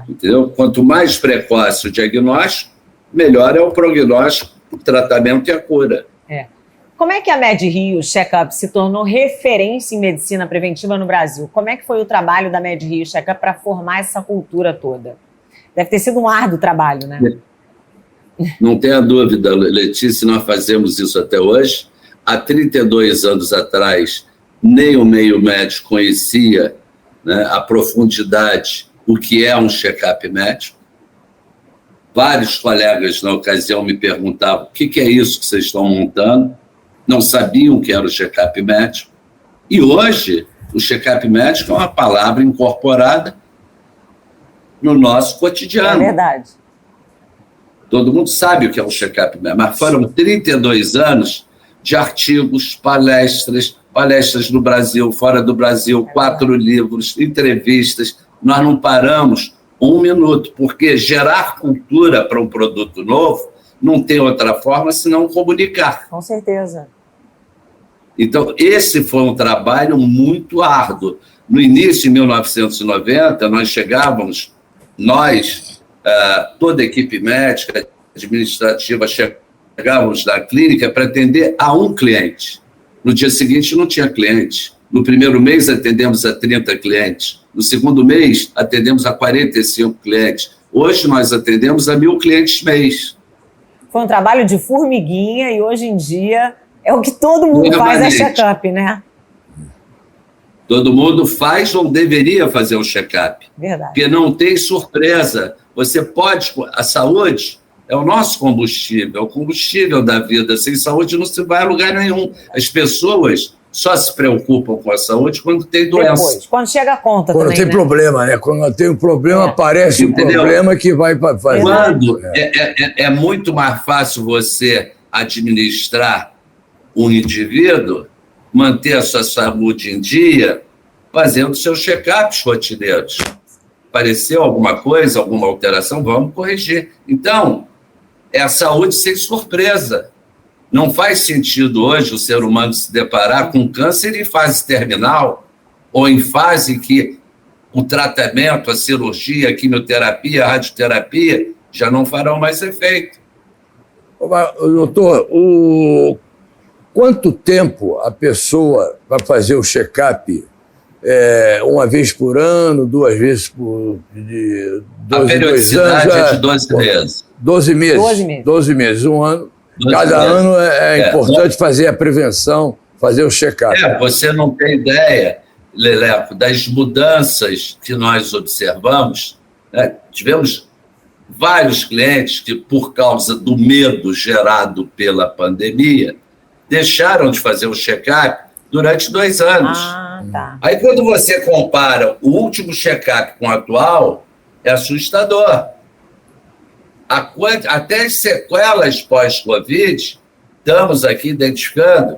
Entendeu? Quanto mais precoce o diagnóstico, melhor é o prognóstico, o tratamento e a cura. Como é que a MedRio Checkup se tornou referência em medicina preventiva no Brasil? Como é que foi o trabalho da MedRio Checkup para formar essa cultura toda? Deve ter sido um árduo trabalho, né? Não tenha dúvida, Letícia, nós fazemos isso até hoje. Há 32 anos atrás, nem o meio médico conhecia né, a profundidade, o que é um check-up médico. Vários colegas, na ocasião, me perguntavam o que é isso que vocês estão montando, não sabiam o que era o check-up médico. E hoje, o check-up médico é uma palavra incorporada no nosso cotidiano. É verdade. Todo mundo sabe o que é um check-up médico, mas foram 32 anos de artigos, palestras no Brasil, fora do Brasil, 4 livros, entrevistas. Nós não paramos um minuto, porque gerar cultura para um produto novo não tem outra forma senão comunicar. Com certeza. Então, esse foi um trabalho muito árduo. No início de 1990, nós chegávamos, toda a equipe médica, administrativa, chegávamos na clínica para atender a um cliente. No dia seguinte, não tinha cliente. No primeiro mês, atendemos a 30 clientes. No segundo mês, atendemos a 45 clientes. Hoje, nós atendemos a 1.000 clientes mês. Foi um trabalho de formiguinha e, hoje em dia, é o que todo mundo faz, é check-up, né? Todo mundo faz ou deveria fazer o check-up. Verdade. Porque não tem surpresa. Você pode... A saúde é o nosso combustível, é o combustível da vida. Sem saúde não se vai a lugar nenhum. As pessoas só se preocupam com a saúde quando tem doença. Depois, quando chega a conta quando também, tem problema, né? Quando tem um problema, aparece um problema que vai fazer. Quando é muito mais fácil você administrar um indivíduo, manter a sua saúde em dia, fazendo seus check-ups rotineiros. Apareceu alguma coisa, alguma alteração, vamos corrigir. Então, é a saúde sem surpresa. Não faz sentido hoje o ser humano se deparar com câncer em fase terminal ou em fase que o tratamento, a cirurgia, a quimioterapia, a radioterapia já não farão mais efeito. Doutor, quanto tempo a pessoa vai fazer o check-up? Uma vez por ano, 2 vezes por... A periodicidade é de 12 meses. 12 meses. 12 meses, um ano. Cada ano é importante fazer a prevenção, fazer o check-up. Você não tem ideia, Leleco, das mudanças que nós observamos. Né? Tivemos vários clientes que, por causa do medo gerado pela pandemia, deixaram de fazer o check-up durante 2 anos. Tá. Aí, quando você compara o último check-up com o atual, é assustador. Até as sequelas pós-Covid, estamos aqui identificando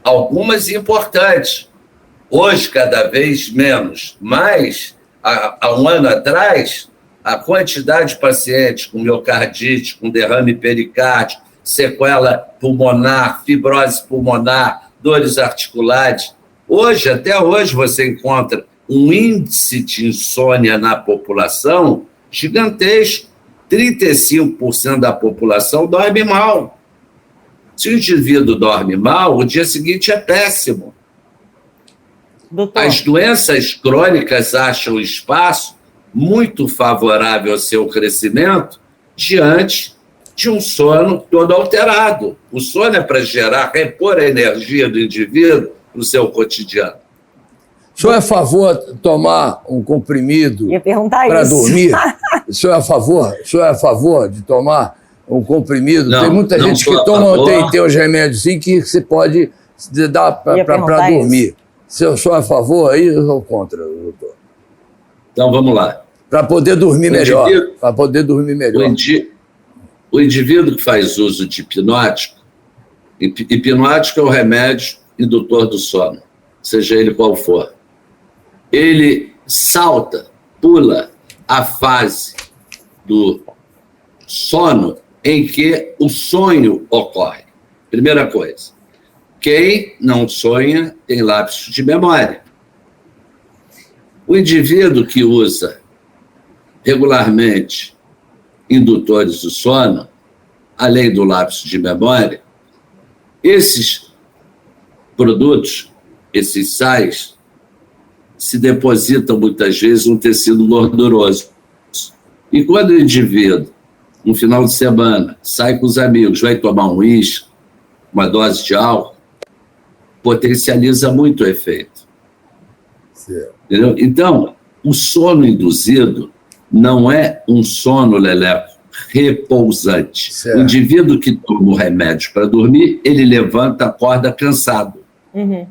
algumas importantes. Hoje, cada vez menos, mas há um ano atrás, a quantidade de pacientes com miocardite, com derrame pericárdico, sequela pulmonar, fibrose pulmonar, dores articulares. Até hoje, você encontra um índice de insônia na população gigantesco. 35% da população dorme mal. Se o indivíduo dorme mal, o dia seguinte é péssimo. Doutor. As doenças crônicas acham espaço muito favorável ao seu crescimento diante de um sono todo alterado. O sono é para repor a energia do indivíduo para o seu cotidiano. O senhor é a favor de tomar um comprimido para dormir? O senhor é a favor de tomar um comprimido? Não, tem muita gente que toma, tem os remédios que você pode dar para dormir. O senhor é a favor aí ou contra, doutor? Então, vamos lá. Para poder dormir melhor. Para poder dormir melhor. O indivíduo que faz uso de hipnótico, hipnótico é o remédio indutor do sono, seja ele qual for. Ele pula a fase do sono em que o sonho ocorre. Primeira coisa, quem não sonha tem lapso de memória. O indivíduo que usa regularmente indutores do sono, além do lapso de memória, esses produtos, esses sais, se depositam muitas vezes no tecido gorduroso. E quando o indivíduo, no final de semana, sai com os amigos, vai tomar um uísque, uma dose de álcool, potencializa muito o efeito. Entendeu? Então, o sono induzido não é um sono, Leleco, repousante. O indivíduo que toma o remédio para dormir, ele levanta, acorda cansado. Uhum.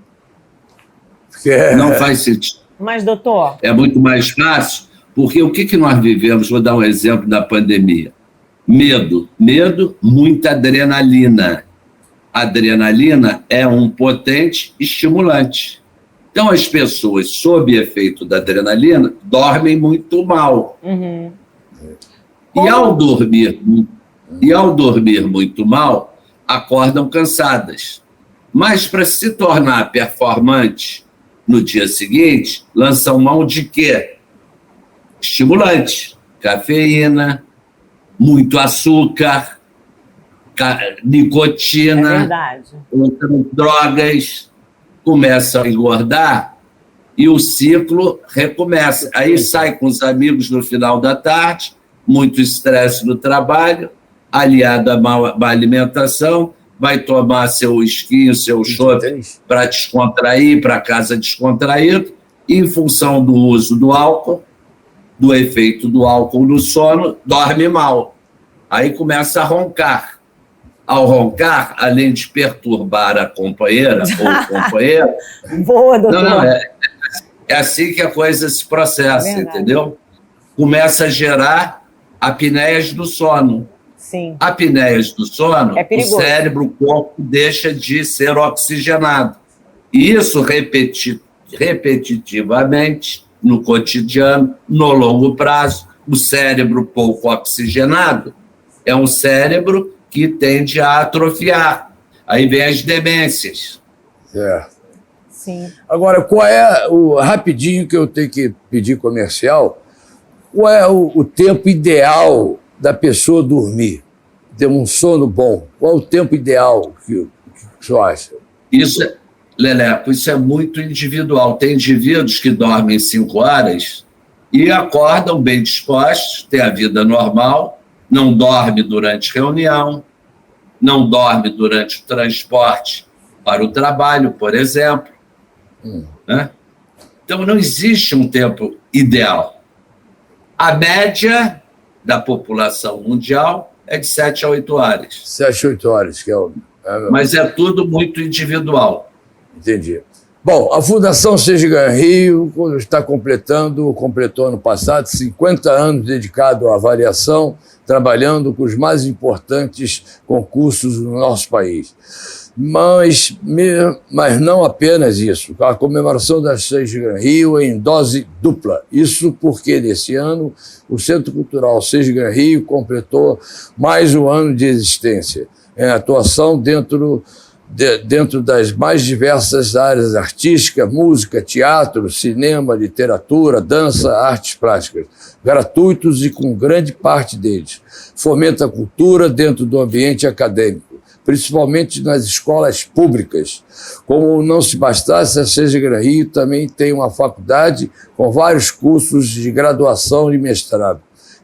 Não faz sentido. Mas, doutor... É muito mais fácil, porque o que nós vivemos? Vou dar um exemplo da pandemia. Medo, muita adrenalina. Adrenalina é um potente estimulante. Então, as pessoas, sob efeito da adrenalina, dormem muito mal. Uhum. E ao dormir muito mal, acordam cansadas. Mas, para se tornar performante no dia seguinte, lançam mão de quê? Estimulante, cafeína, muito açúcar, nicotina, outras drogas, começam a engordar e o ciclo recomeça. Aí sai com os amigos no final da tarde, muito estresse no trabalho, aliado à má alimentação, vai tomar seu whisky, seu chopp para descontrair, para casa descontraído, e em função do uso do álcool, do efeito do álcool no sono, dorme mal. Aí começa a roncar. Ao roncar, além de perturbar a companheira ou o companheiro... Boa, doutor. Não, é assim que a coisa se processa, entendeu? Começa a gerar apneias do sono. Sim. Apneias do sono, o cérebro, o corpo deixa de ser oxigenado. E isso repetitivamente, no cotidiano, no longo prazo, o cérebro pouco oxigenado é um cérebro que tende a atrofiar. Aí vem as demências. Certo. Sim. Agora, qual é o rapidinho que eu tenho que pedir comercial? Qual é o tempo ideal da pessoa dormir? Ter um sono bom. Qual é o tempo ideal que o senhor acha? Isso, Leleco, isso é muito individual. Tem indivíduos que dormem 5 horas e acordam bem dispostos, têm a vida normal, não dorme durante reunião, não dorme durante o transporte para o trabalho, por exemplo. Né? Então, não existe um tempo ideal. A média da população mundial é de 7 a 8 horas. 7 a 8 horas, que é o... Mas é tudo muito individual. Entendi. Bom, a Fundação Seixas Gran Rio completou ano passado 50 anos dedicado à avaliação, trabalhando com os mais importantes concursos no nosso país. Mas não apenas isso. A comemoração das Seixas Gran Rio é em dose dupla. Isso porque, nesse ano, o Centro Cultural Seixas Gran Rio completou mais um ano de existência, em atuação dentro das mais diversas áreas artísticas, música, teatro, cinema, literatura, dança, artes plásticas, gratuitos e com grande parte deles. Fomenta a cultura dentro do ambiente acadêmico, principalmente nas escolas públicas. Como não se bastasse, a Seixas Gran Rio também tem uma faculdade com vários cursos de graduação e mestrado,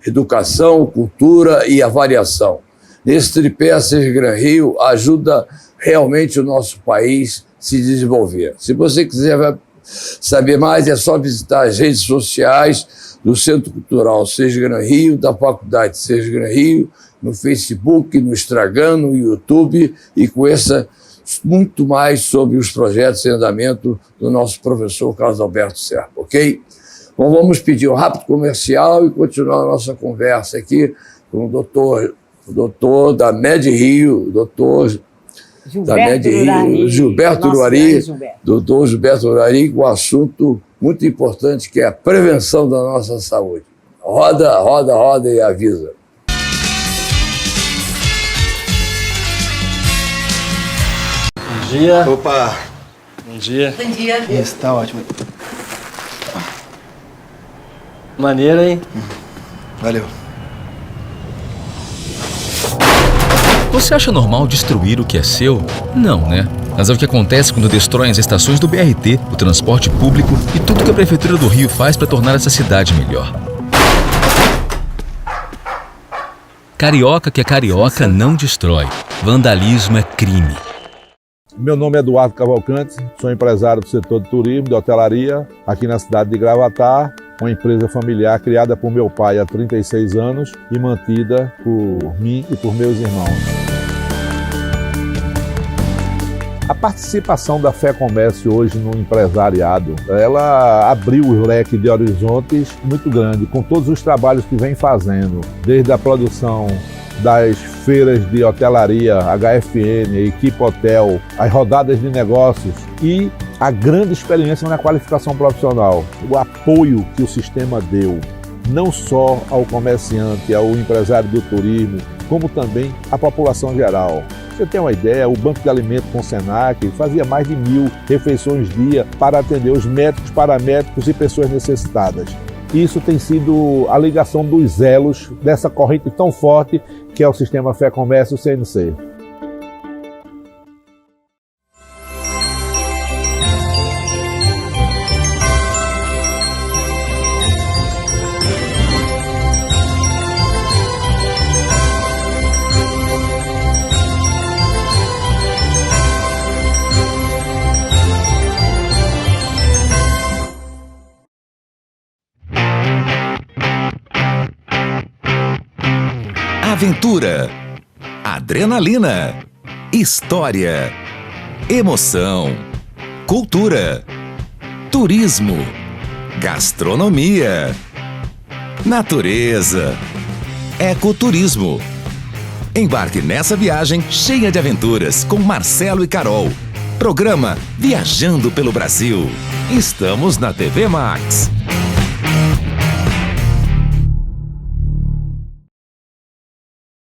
educação, cultura e avaliação. Nesse tripé, a Seixas Gran Rio ajuda realmente o nosso país se desenvolver. Se você quiser saber mais, é só visitar as redes sociais do Centro Cultural Seixas Gran Rio, da Faculdade Seixas Gran Rio, no Facebook, no Instagram, no YouTube, e conheça muito mais sobre os projetos em andamento do nosso professor Carlos Alberto Serpa, ok? Bom, vamos pedir um rápido comercial e continuar a nossa conversa aqui com o doutor da MED Rio, doutor Gilberto Urari, doutor Gilberto Urari, com um assunto muito importante, que é a prevenção da nossa saúde. Roda e avisa. Bom dia. Opa! Bom dia. Bom dia. Isso, tá ótimo. Maneiro, hein? Valeu. Você acha normal destruir o que é seu? Não, né? Mas é o que acontece quando destroem as estações do BRT, o transporte público e tudo que a Prefeitura do Rio faz para tornar essa cidade melhor. Carioca que é carioca não destrói. Vandalismo é crime. Meu nome é Eduardo Cavalcante, sou empresário do setor de turismo, de hotelaria, aqui na cidade de Gravatá, uma empresa familiar criada por meu pai há 36 anos e mantida por mim e por meus irmãos. A participação da Fé Comércio hoje no empresariado, ela abriu o leque de horizontes muito grande, com todos os trabalhos que vem fazendo, desde a produção das feiras de hotelaria, HFN, Equipe Hotel, as rodadas de negócios e a grande experiência na qualificação profissional, o apoio que o sistema deu, não só ao comerciante, ao empresário do turismo, como também à população geral. Você tem uma ideia, o Banco de Alimentos com o Senac fazia mais de 1000 refeições dia para atender os médicos, paramédicos e pessoas necessitadas. Isso tem sido a ligação dos elos dessa corrente tão forte que é o Sistema Fé Comércio CNC. Aventura, adrenalina, história, emoção, cultura, turismo, gastronomia, natureza, ecoturismo. Embarque nessa viagem cheia de aventuras com Marcelo e Carol. Programa Viajando pelo Brasil. Estamos na TV Max.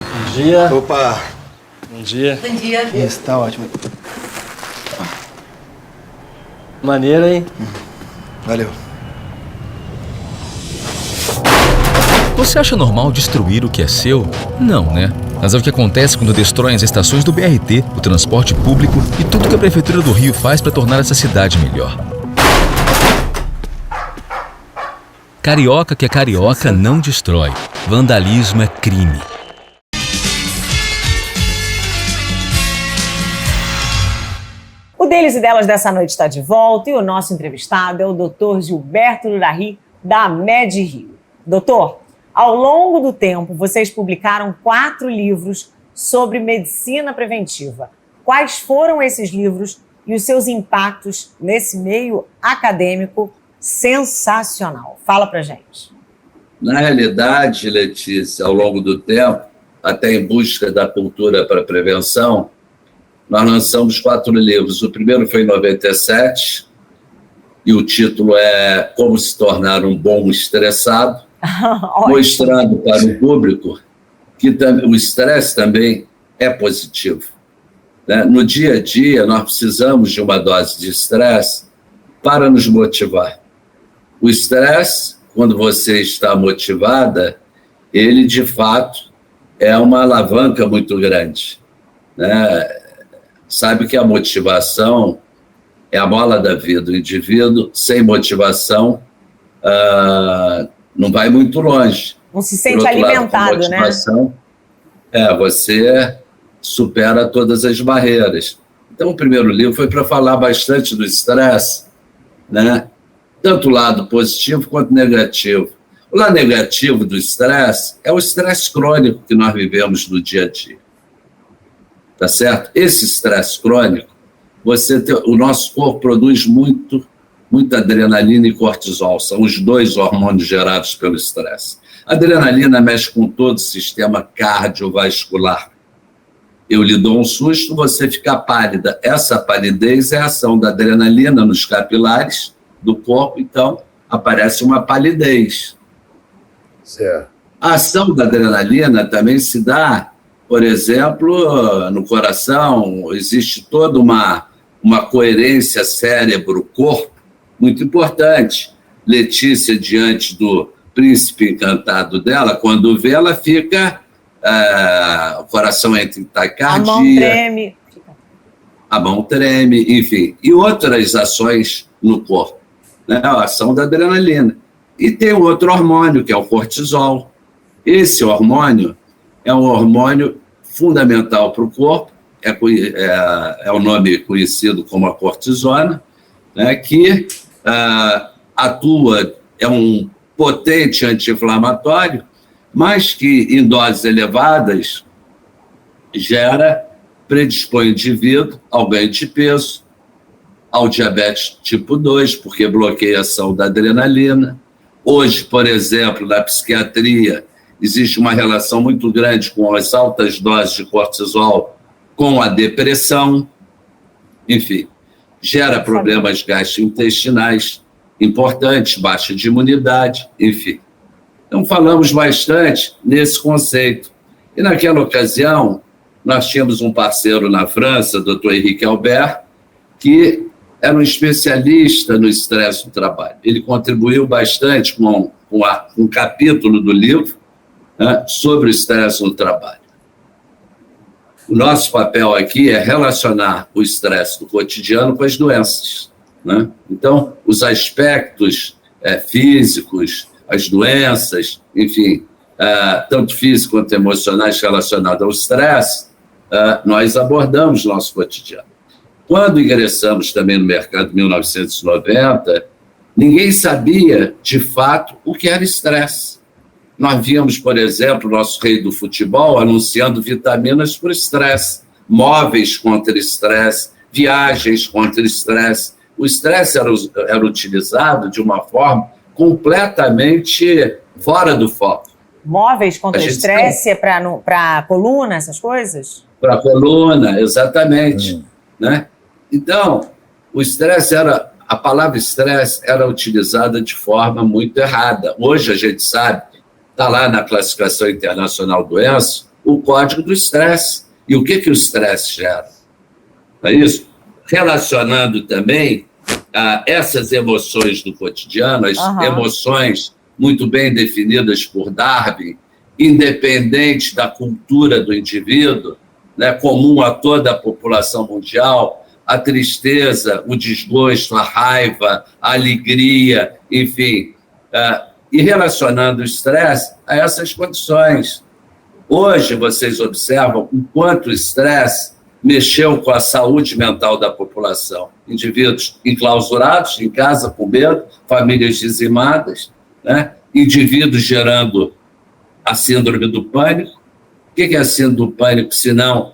Bom dia. Opa! Bom dia. Bom dia. Isso, tá ótimo. Maneiro, hein? Valeu. Você acha normal destruir o que é seu? Não, né? Mas é o que acontece quando destroem as estações do BRT, o transporte público e tudo que a Prefeitura do Rio faz para tornar essa cidade melhor. Carioca que é carioca não destrói. Vandalismo é crime. O Deles e Delas dessa noite está de volta e o nosso entrevistado é o Dr. Gilberto Urarry, da Med Rio. Doutor, ao longo do tempo, vocês publicaram 4 livros sobre medicina preventiva. Quais foram esses livros e os seus impactos nesse meio acadêmico sensacional? Fala pra gente. Na realidade, Letícia, ao longo do tempo, até em busca da cultura para a prevenção, nós lançamos 4 livros. O primeiro foi em 97, e o título é Como se tornar um bom estressado, mostrando para o público que o estresse também é positivo. Né? No dia a dia, nós precisamos de uma dose de estresse para nos motivar. O estresse, quando você está motivada, ele, de fato, é uma alavanca muito grande, né? Sabe que a motivação é a mola da vida. O indivíduo sem motivação não vai muito longe. Não se sente alimentado, né? Você supera todas as barreiras. Então, o primeiro livro foi para falar bastante do estresse, né? Tanto o lado positivo quanto negativo. O lado negativo do estresse é o estresse crônico que nós vivemos no dia a dia. Tá certo? Esse estresse crônico, o nosso corpo produz muita adrenalina e cortisol, são os 2 hormônios gerados pelo estresse. A adrenalina mexe com todo o sistema cardiovascular. Eu lhe dou um susto, você fica pálida. Essa palidez é a ação da adrenalina nos capilares do corpo, então aparece uma palidez. Certo. A ação da adrenalina também se dá, por exemplo, no coração. Existe toda uma coerência cérebro-corpo muito importante. Letícia, diante do príncipe encantado dela, quando vê, ela fica... o coração entra em taquicardia. A mão treme. A mão treme, enfim. E outras ações no corpo, né? A ação da adrenalina. E tem outro hormônio, que é o cortisol. Esse hormônio é um hormônio fundamental para o corpo é o nome conhecido como a cortisona, né, que atua, é um potente anti-inflamatório, mas que em doses elevadas predispõe o indivíduo ao ganho de peso, ao diabetes tipo 2, porque bloqueia a ação da adrenalina. Hoje, por exemplo, na psiquiatria, existe uma relação muito grande com as altas doses de cortisol com a depressão, enfim, gera problemas gastrointestinais importantes, baixa de imunidade, enfim. Então, falamos bastante nesse conceito. E naquela ocasião, nós tínhamos um parceiro na França, Dr. Henrique Albert, que era um especialista no estresse do trabalho. Ele contribuiu bastante com um capítulo do livro, né, sobre o estresse no trabalho. O nosso papel aqui é relacionar o estresse do cotidiano com as doenças, né? Então, os aspectos físicos, as doenças, enfim, tanto físicos quanto emocionais relacionados ao estresse, nós abordamos no nosso cotidiano. Quando ingressamos também no mercado em 1990, ninguém sabia, de fato, o que era estresse. Nós víamos, por exemplo, o nosso rei do futebol anunciando vitaminas para o estresse, móveis contra estresse, viagens contra estresse. O estresse era utilizado de uma forma completamente fora do foco. Móveis contra estresse é para a coluna, essas coisas? Para a coluna, exatamente. Né? Então, o estresse a palavra estresse era utilizada de forma muito errada. Hoje a gente sabe, está lá na classificação internacional de doenças, o código do estresse. E o que o estresse gera? Não é isso? Relacionando também essas emoções do cotidiano, as emoções muito bem definidas por Darwin, independente da cultura do indivíduo, né, comum a toda a população mundial, a tristeza, o desgosto, a raiva, a alegria, enfim, e relacionando o estresse a essas condições. Hoje, vocês observam o quanto o estresse mexeu com a saúde mental da população. Indivíduos enclausurados em casa com medo, famílias dizimadas, né? Indivíduos gerando a síndrome do pânico. O que é a síndrome do pânico, senão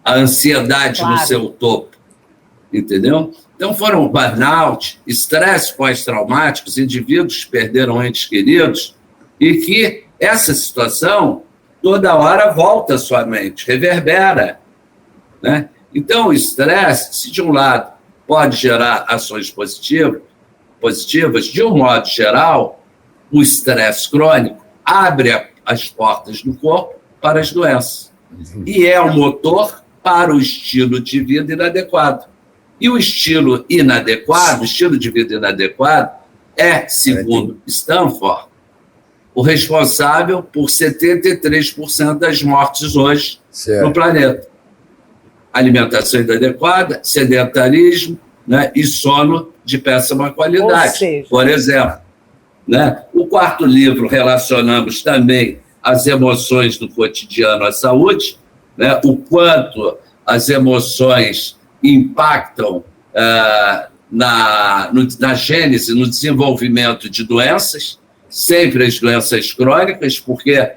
a ansiedade no seu topo? Entendeu? Então foram burnout, estresse pós-traumáticos, indivíduos que perderam entes queridos e que essa situação toda hora volta à sua mente, reverbera, né? Então o estresse, se de um lado pode gerar ações positivas, de um modo geral, o estresse crônico abre as portas do corpo para as doenças e é o motor para o estilo de vida inadequado. E o estilo inadequado, o estilo de vida inadequado, é, segundo Stanford, o responsável por 73% das mortes hoje no planeta. Alimentação inadequada, sedentarismo, né, e sono de péssima qualidade. Por exemplo, né, o quarto livro relacionamos também as emoções do cotidiano à saúde, né, o quanto as emoções impactam na gênese, no desenvolvimento de doenças, sempre as doenças crônicas, porque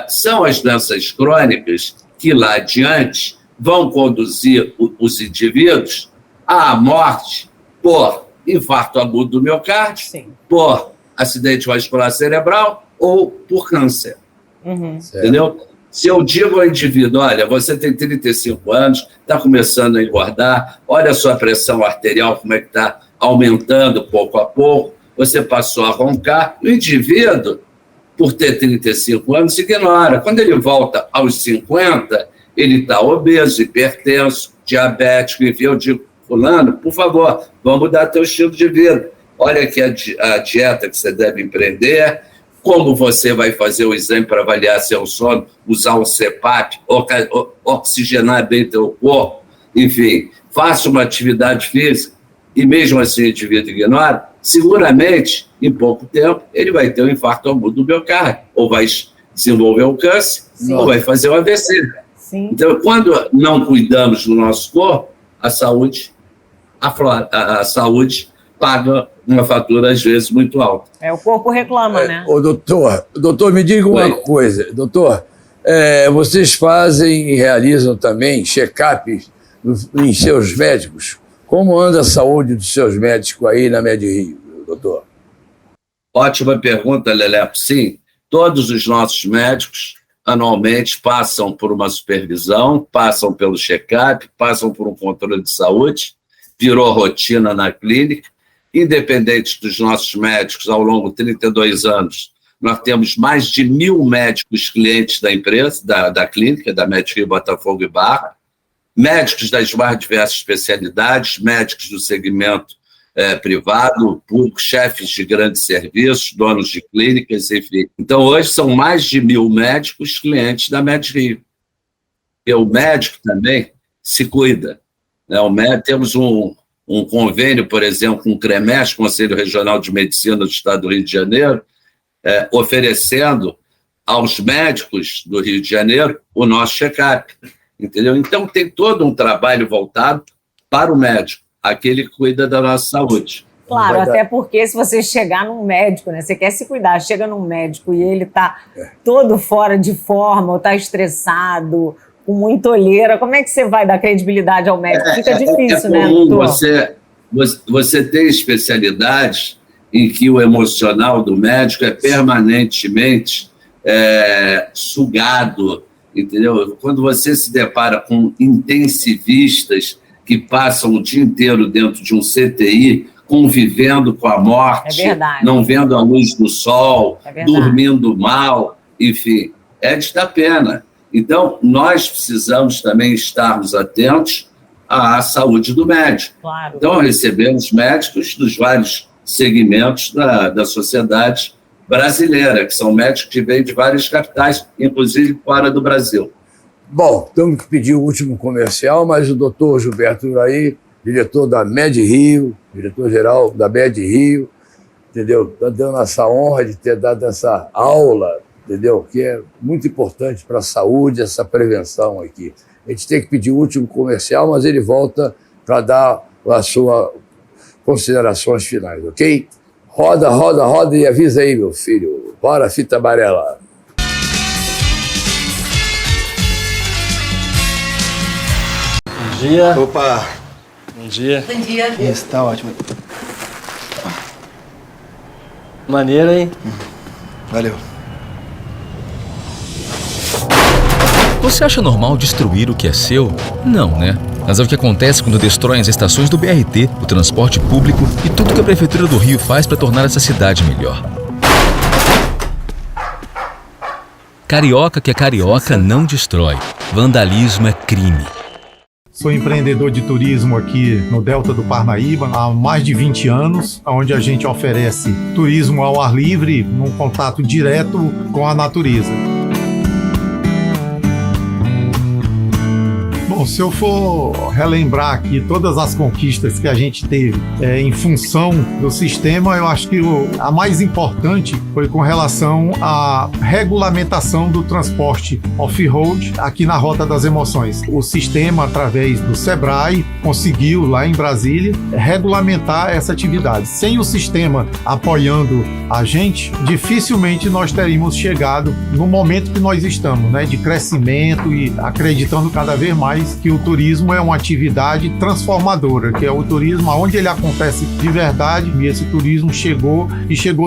são as doenças crônicas que lá adiante vão conduzir os indivíduos à morte por infarto agudo do miocárdio, por acidente vascular cerebral ou por câncer. Entendeu? Se eu digo ao indivíduo, olha, você tem 35 anos, está começando a engordar, olha a sua pressão arterial, como é que está aumentando pouco a pouco, você passou a roncar, o indivíduo, por ter 35 anos, ignora. Quando ele volta aos 50, ele está obeso, hipertenso, diabético, enfim, eu digo, fulano, por favor, vamos mudar teu estilo de vida. Olha aqui a dieta que você deve empreender, como você vai fazer o exame para avaliar seu sono, usar um CPAP, oxigenar bem teu corpo, enfim, faça uma atividade física e mesmo assim o indivíduo ignora, seguramente, em pouco tempo, ele vai ter um infarto agudo do miocárdio, ou vai desenvolver um câncer, ou vai fazer um AVC. Sim. Então, quando não cuidamos do nosso corpo, a saúde paga uma fatura, às vezes, muito alta. O corpo reclama, né? Ô, doutor, me diga uma coisa. Doutor, vocês fazem e realizam também check-up em seus médicos? Como anda a saúde dos seus médicos aí na MedRio, doutor? Ótima pergunta, Lelepo. Sim, todos os nossos médicos anualmente passam por uma supervisão, passam pelo check-up, passam por um controle de saúde, virou rotina na clínica. Independente dos nossos médicos, ao longo de 32 anos, nós temos mais de 1.000 médicos clientes da empresa, da clínica, da MedRio Botafogo e Barra, médicos das mais diversas especialidades, médicos do segmento privado, público, chefes de grandes serviços, donos de clínicas, enfim. Então, hoje, são mais de 1.000 médicos clientes da MedRio. E o médico também se cuida. Né? Temos um convênio, por exemplo, com o CREMES, Conselho Regional de Medicina do Estado do Rio de Janeiro, oferecendo aos médicos do Rio de Janeiro o nosso check-up, entendeu? Então, tem todo um trabalho voltado para o médico, aquele que cuida da nossa saúde. Claro, até porque se você chegar num médico, né, você quer se cuidar, chega num médico e ele está todo fora de forma, ou está estressado, com muita olheira, como é que você vai dar credibilidade ao médico? Fica difícil, né, doutor? Você tem especialidades em que o emocional do médico é permanentemente sugado, entendeu? Quando você se depara com intensivistas que passam o dia inteiro dentro de um CTI, convivendo com a morte, não vendo a luz do sol, dormindo mal, enfim, é de dar pena. Então, nós precisamos também estarmos atentos à saúde do médico. Claro. Então, recebemos médicos dos vários segmentos da sociedade brasileira, que são médicos que vêm de várias capitais, inclusive fora do Brasil. Bom, temos que pedir o último comercial, mas o doutor Gilberto Urahy, diretor da MedRio, diretor-geral da MedRio, entendeu? Está dando essa honra de ter dado essa aula, entendeu? Que é muito importante para a saúde, essa prevenção aqui. A gente tem que pedir o último comercial, mas ele volta para dar as suas considerações finais, ok? Roda, roda, roda e avisa aí, meu filho. Bora, fita amarela. Bom dia. Opa! Bom dia. Bom dia. Isso, tá ótimo. Maneiro, hein? Valeu. Você acha normal destruir o que é seu? Não, né? Mas é o que acontece quando destroem as estações do BRT, o transporte público e tudo que a Prefeitura do Rio faz para tornar essa cidade melhor. Carioca que é carioca não destrói. Vandalismo é crime. Sou empreendedor de turismo aqui no Delta do Parnaíba há mais de 20 anos, onde a gente oferece turismo ao ar livre, num contato direto com a natureza. Bom, se eu for relembrar aqui todas as conquistas que a gente teve em função do sistema, eu acho que a mais importante foi com relação à regulamentação do transporte off-road aqui na Rota das Emoções. O sistema, através do Sebrae, conseguiu lá em Brasília regulamentar essa atividade. Sem o sistema apoiando a gente, dificilmente nós teríamos chegado no momento que nós estamos, né, de crescimento e acreditando cada vez mais que o turismo é uma atividade transformadora, que é o turismo onde ele acontece de verdade, e esse turismo chegou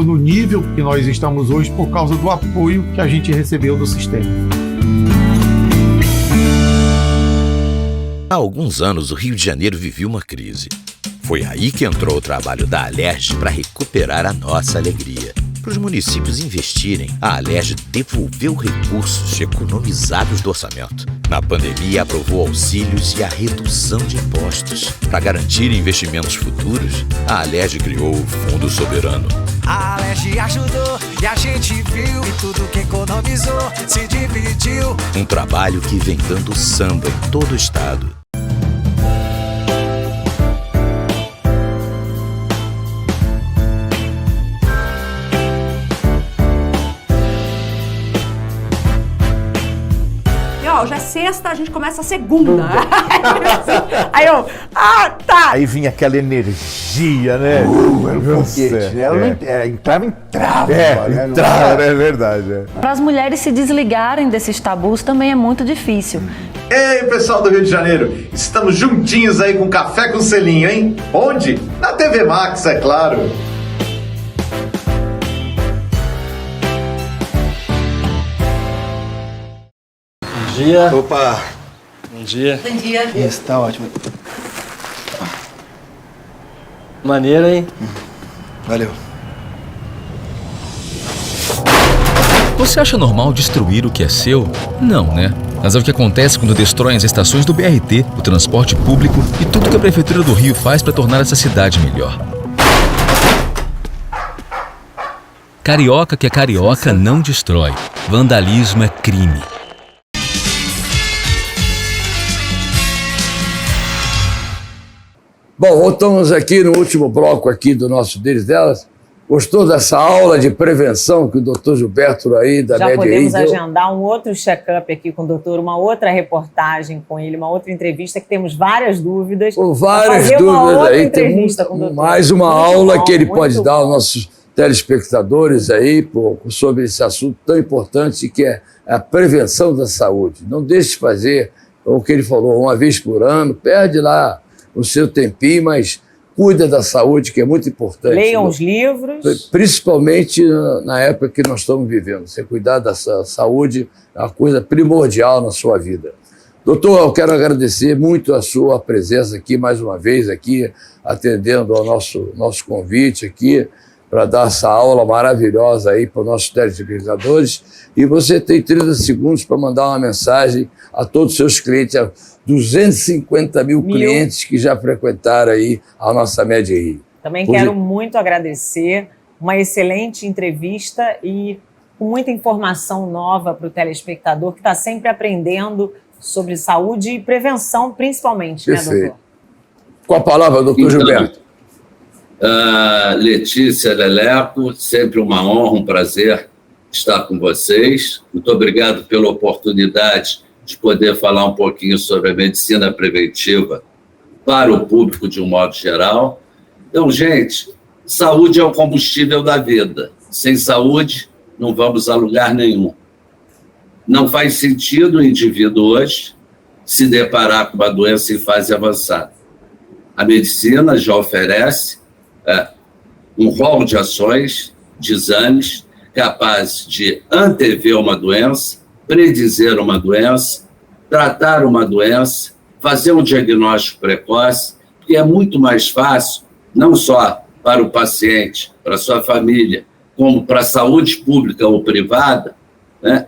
no nível que nós estamos hoje por causa do apoio que a gente recebeu do sistema. Há alguns anos, o Rio de Janeiro vivia uma crise. Foi aí que entrou o trabalho da Alerj para recuperar a nossa alegria. Para os municípios investirem, a Alerj devolveu recursos economizados do orçamento. Na pandemia, aprovou auxílios e a redução de impostos. Para garantir investimentos futuros, a Alerj criou o Fundo Soberano. A Alerj ajudou e a gente viu, e tudo que economizou se dividiu. Um trabalho que vem dando samba em todo o estado. ó, já é sexta, a gente começa a segunda. Aí eu, tá. Aí vinha aquela energia, né? Era um foguete, né? Ela não entrava, né? Entrava, é verdade. Para as mulheres se desligarem desses tabus também é muito difícil. Ei, pessoal do Rio de Janeiro, estamos juntinhos aí com Café com Selinho, hein? Onde? Na TV Max, é claro. Bom dia. Opa! Bom dia. Bom dia. Isso, tá ótimo. Maneiro, hein? Valeu. Você acha normal destruir o que é seu? Não, né? Mas é o que acontece quando destroem as estações do BRT, o transporte público e tudo que a Prefeitura do Rio faz para tornar essa cidade melhor. Carioca que é carioca não destrói. Vandalismo é crime. Bom, voltamos aqui no último bloco aqui do nosso Deles Delas. Gostou dessa aula de prevenção que o doutor Gilberto aí da Já Média podemos deu? agendar um outro check-up aqui com o doutor, uma outra reportagem com ele, uma outra entrevista, que temos várias dúvidas. Várias dúvidas aí. Tem mais uma aula que ele pode dar aos nossos telespectadores aí sobre esse assunto tão importante que é a prevenção da saúde. Não deixe de fazer o que ele falou, uma vez por ano, perde lá o seu tempinho, mas cuida da saúde, que é muito importante. Leiam os livros. Principalmente na época que nós estamos vivendo. Você cuidar da saúde é uma coisa primordial na sua vida. Doutor, eu quero agradecer muito a sua presença aqui, mais uma vez, aqui, atendendo ao nosso convite aqui, para dar essa aula maravilhosa aí para os nossos telespectadores. E você tem 30 segundos para mandar uma mensagem a todos os seus clientes, a 250 mil clientes que já frequentaram aí a nossa Média Rio. Também quero muito agradecer, uma excelente entrevista e com muita informação nova para o telespectador que está sempre aprendendo sobre saúde e prevenção, principalmente, né, doutor? Com a palavra, doutor Gilberto. Letícia, Leleco, sempre uma honra, um prazer estar com vocês. Muito obrigado pela oportunidade de poder falar um pouquinho sobre a medicina preventiva para o público de um modo geral. Então, gente, saúde é o combustível da vida. Sem saúde, não vamos a lugar nenhum. Não faz sentido o indivíduo hoje se deparar com uma doença em fase avançada. A medicina já oferece um rol de ações, de exames, capazes de antever uma doença, predizer uma doença, tratar uma doença, fazer um diagnóstico precoce, porque é muito mais fácil, não só para o paciente, para a sua família, como para a saúde pública ou privada, né,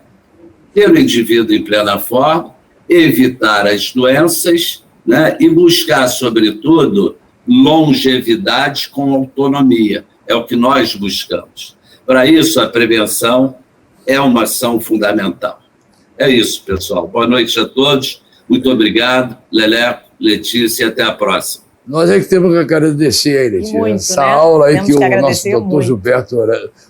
ter o indivíduo em plena forma, evitar as doenças, né, e buscar, sobretudo, longevidade com autonomia. É o que nós buscamos. Para isso, a prevenção é uma ação fundamental. É isso, pessoal. Boa noite a todos. Muito obrigado. Leleco, Letícia, e até a próxima. Nós é que temos que agradecer aí, Letícia. Muito, essa né? aula aí Temos que o que nosso doutor muito. Gilberto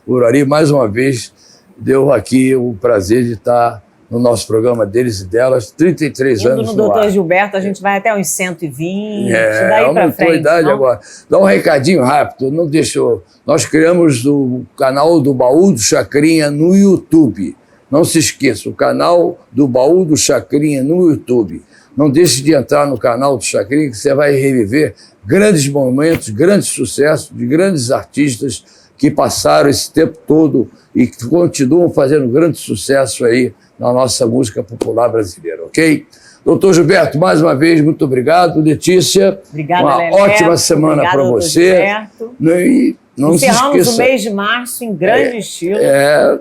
Urari, mais uma vez, deu aqui o prazer de estar no nosso programa Deles e Delas, 33 Indo anos no no doutor ar. Gilberto, a gente vai até uns 120, daí para aumentou frente. a idade não? agora. Dá um recadinho rápido, não deixou. Nós criamos o canal do Baú do Chacrinha no YouTube. Não se esqueça, o canal do Baú do Chacrinha no YouTube. Não deixe de entrar no canal do Chacrinha, que você vai reviver grandes momentos, grandes sucessos de grandes artistas que passaram esse tempo todo e que continuam fazendo grande sucesso aí na nossa música popular brasileira, ok? Doutor Gilberto, mais uma vez, muito obrigado. Letícia, Obrigada, uma Leleco. ótima semana para Obrigada, você. Gilberto. E não se Encerramos esqueça. o mês de março em grande estilo.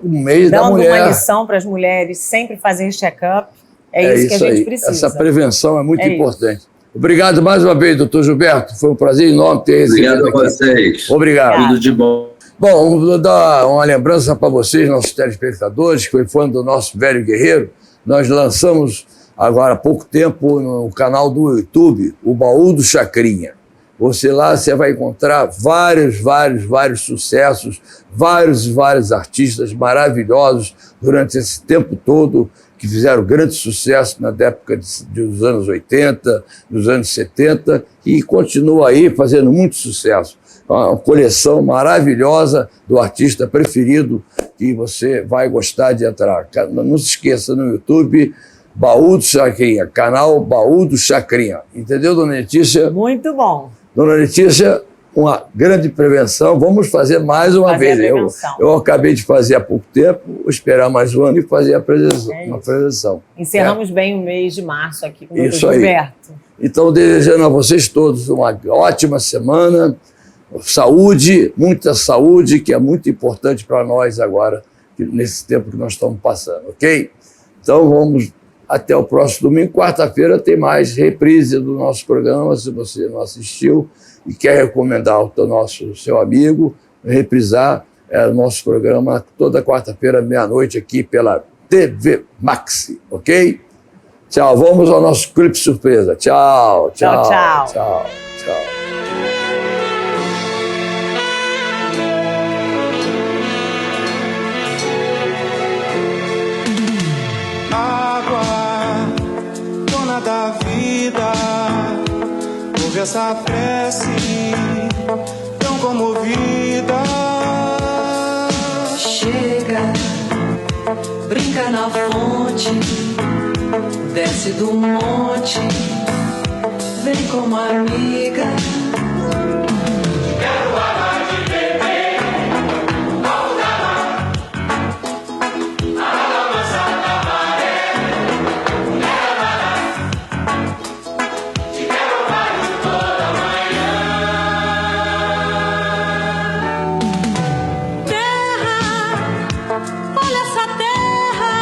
O mês da dando mulher. uma lição para as mulheres sempre fazerem check-up. É isso que a gente aí. precisa. Essa prevenção é muito É importante. Obrigado mais uma vez, doutor Gilberto. Foi um prazer enorme ter recebido Obrigado a aqui. vocês. Obrigado. Tudo de bom. Bom, vou dar uma lembrança para vocês, nossos telespectadores, que foi fã do nosso velho guerreiro. Nós lançamos agora há pouco tempo no canal do YouTube o Baú do Chacrinha. Você lá você vai encontrar vários sucessos, vários artistas maravilhosos durante esse tempo todo que fizeram grande sucesso na época dos anos 80, dos anos 70, e continua aí fazendo muito sucesso. Uma coleção maravilhosa do artista preferido que você vai gostar de entrar. Não se esqueça, no YouTube, Baú do Chacrinha, canal Baú do Chacrinha. Entendeu, dona Letícia? Muito bom. Dona Letícia, uma grande prevenção. Vamos fazer mais uma vez. Eu acabei de fazer há pouco tempo, vou esperar mais um ano e fazer a prevenção. Encerramos bem o mês de março aqui com o Isso Dr. aí. Gilberto. Então, desejando a vocês todos uma ótima semana, saúde, muita saúde, que é muito importante para nós agora, nesse tempo que nós estamos passando, ok? Então, vamos até o próximo domingo. Quarta-feira tem mais reprise do nosso programa, se você não assistiu e quer recomendar ao seu amigo, reprisar o nosso programa toda quarta-feira, meia-noite, aqui pela TV Maxi, ok? Tchau, vamos ao nosso clipe surpresa. Tchau, tchau, Tchau, tchau. tchau, tchau. Água, dona da vida, ouve essa prece tão comovida. Chega, brinca na fonte, desce do monte, vem como amiga. Quero água de beber, vamos dar água mansa da maré, mulher amada, te quero vários toda manhã. Terra, olha essa terra,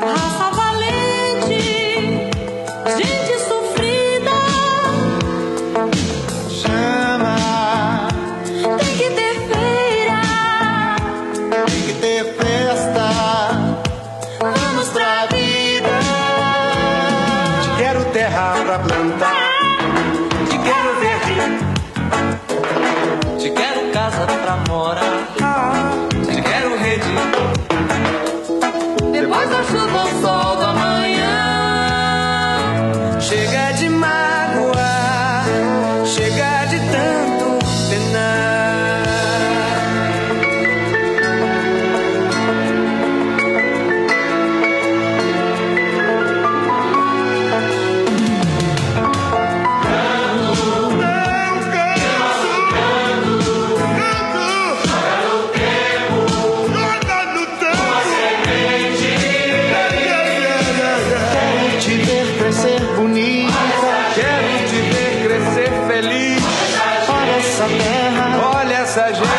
raça valente, gente sofrida. Chama, Tem que ter feira, tem que ter festa. vamos pra vida. Te quero terra pra plantar, te quero verde, te quero casa pra morar, te quero rede. Depois da chuva, o sol da manhã. Chega de mágoa, chega de tanto penar. Quero te ver crescer bonita, quero te ver crescer feliz. Olha essa terra, olha essa gente.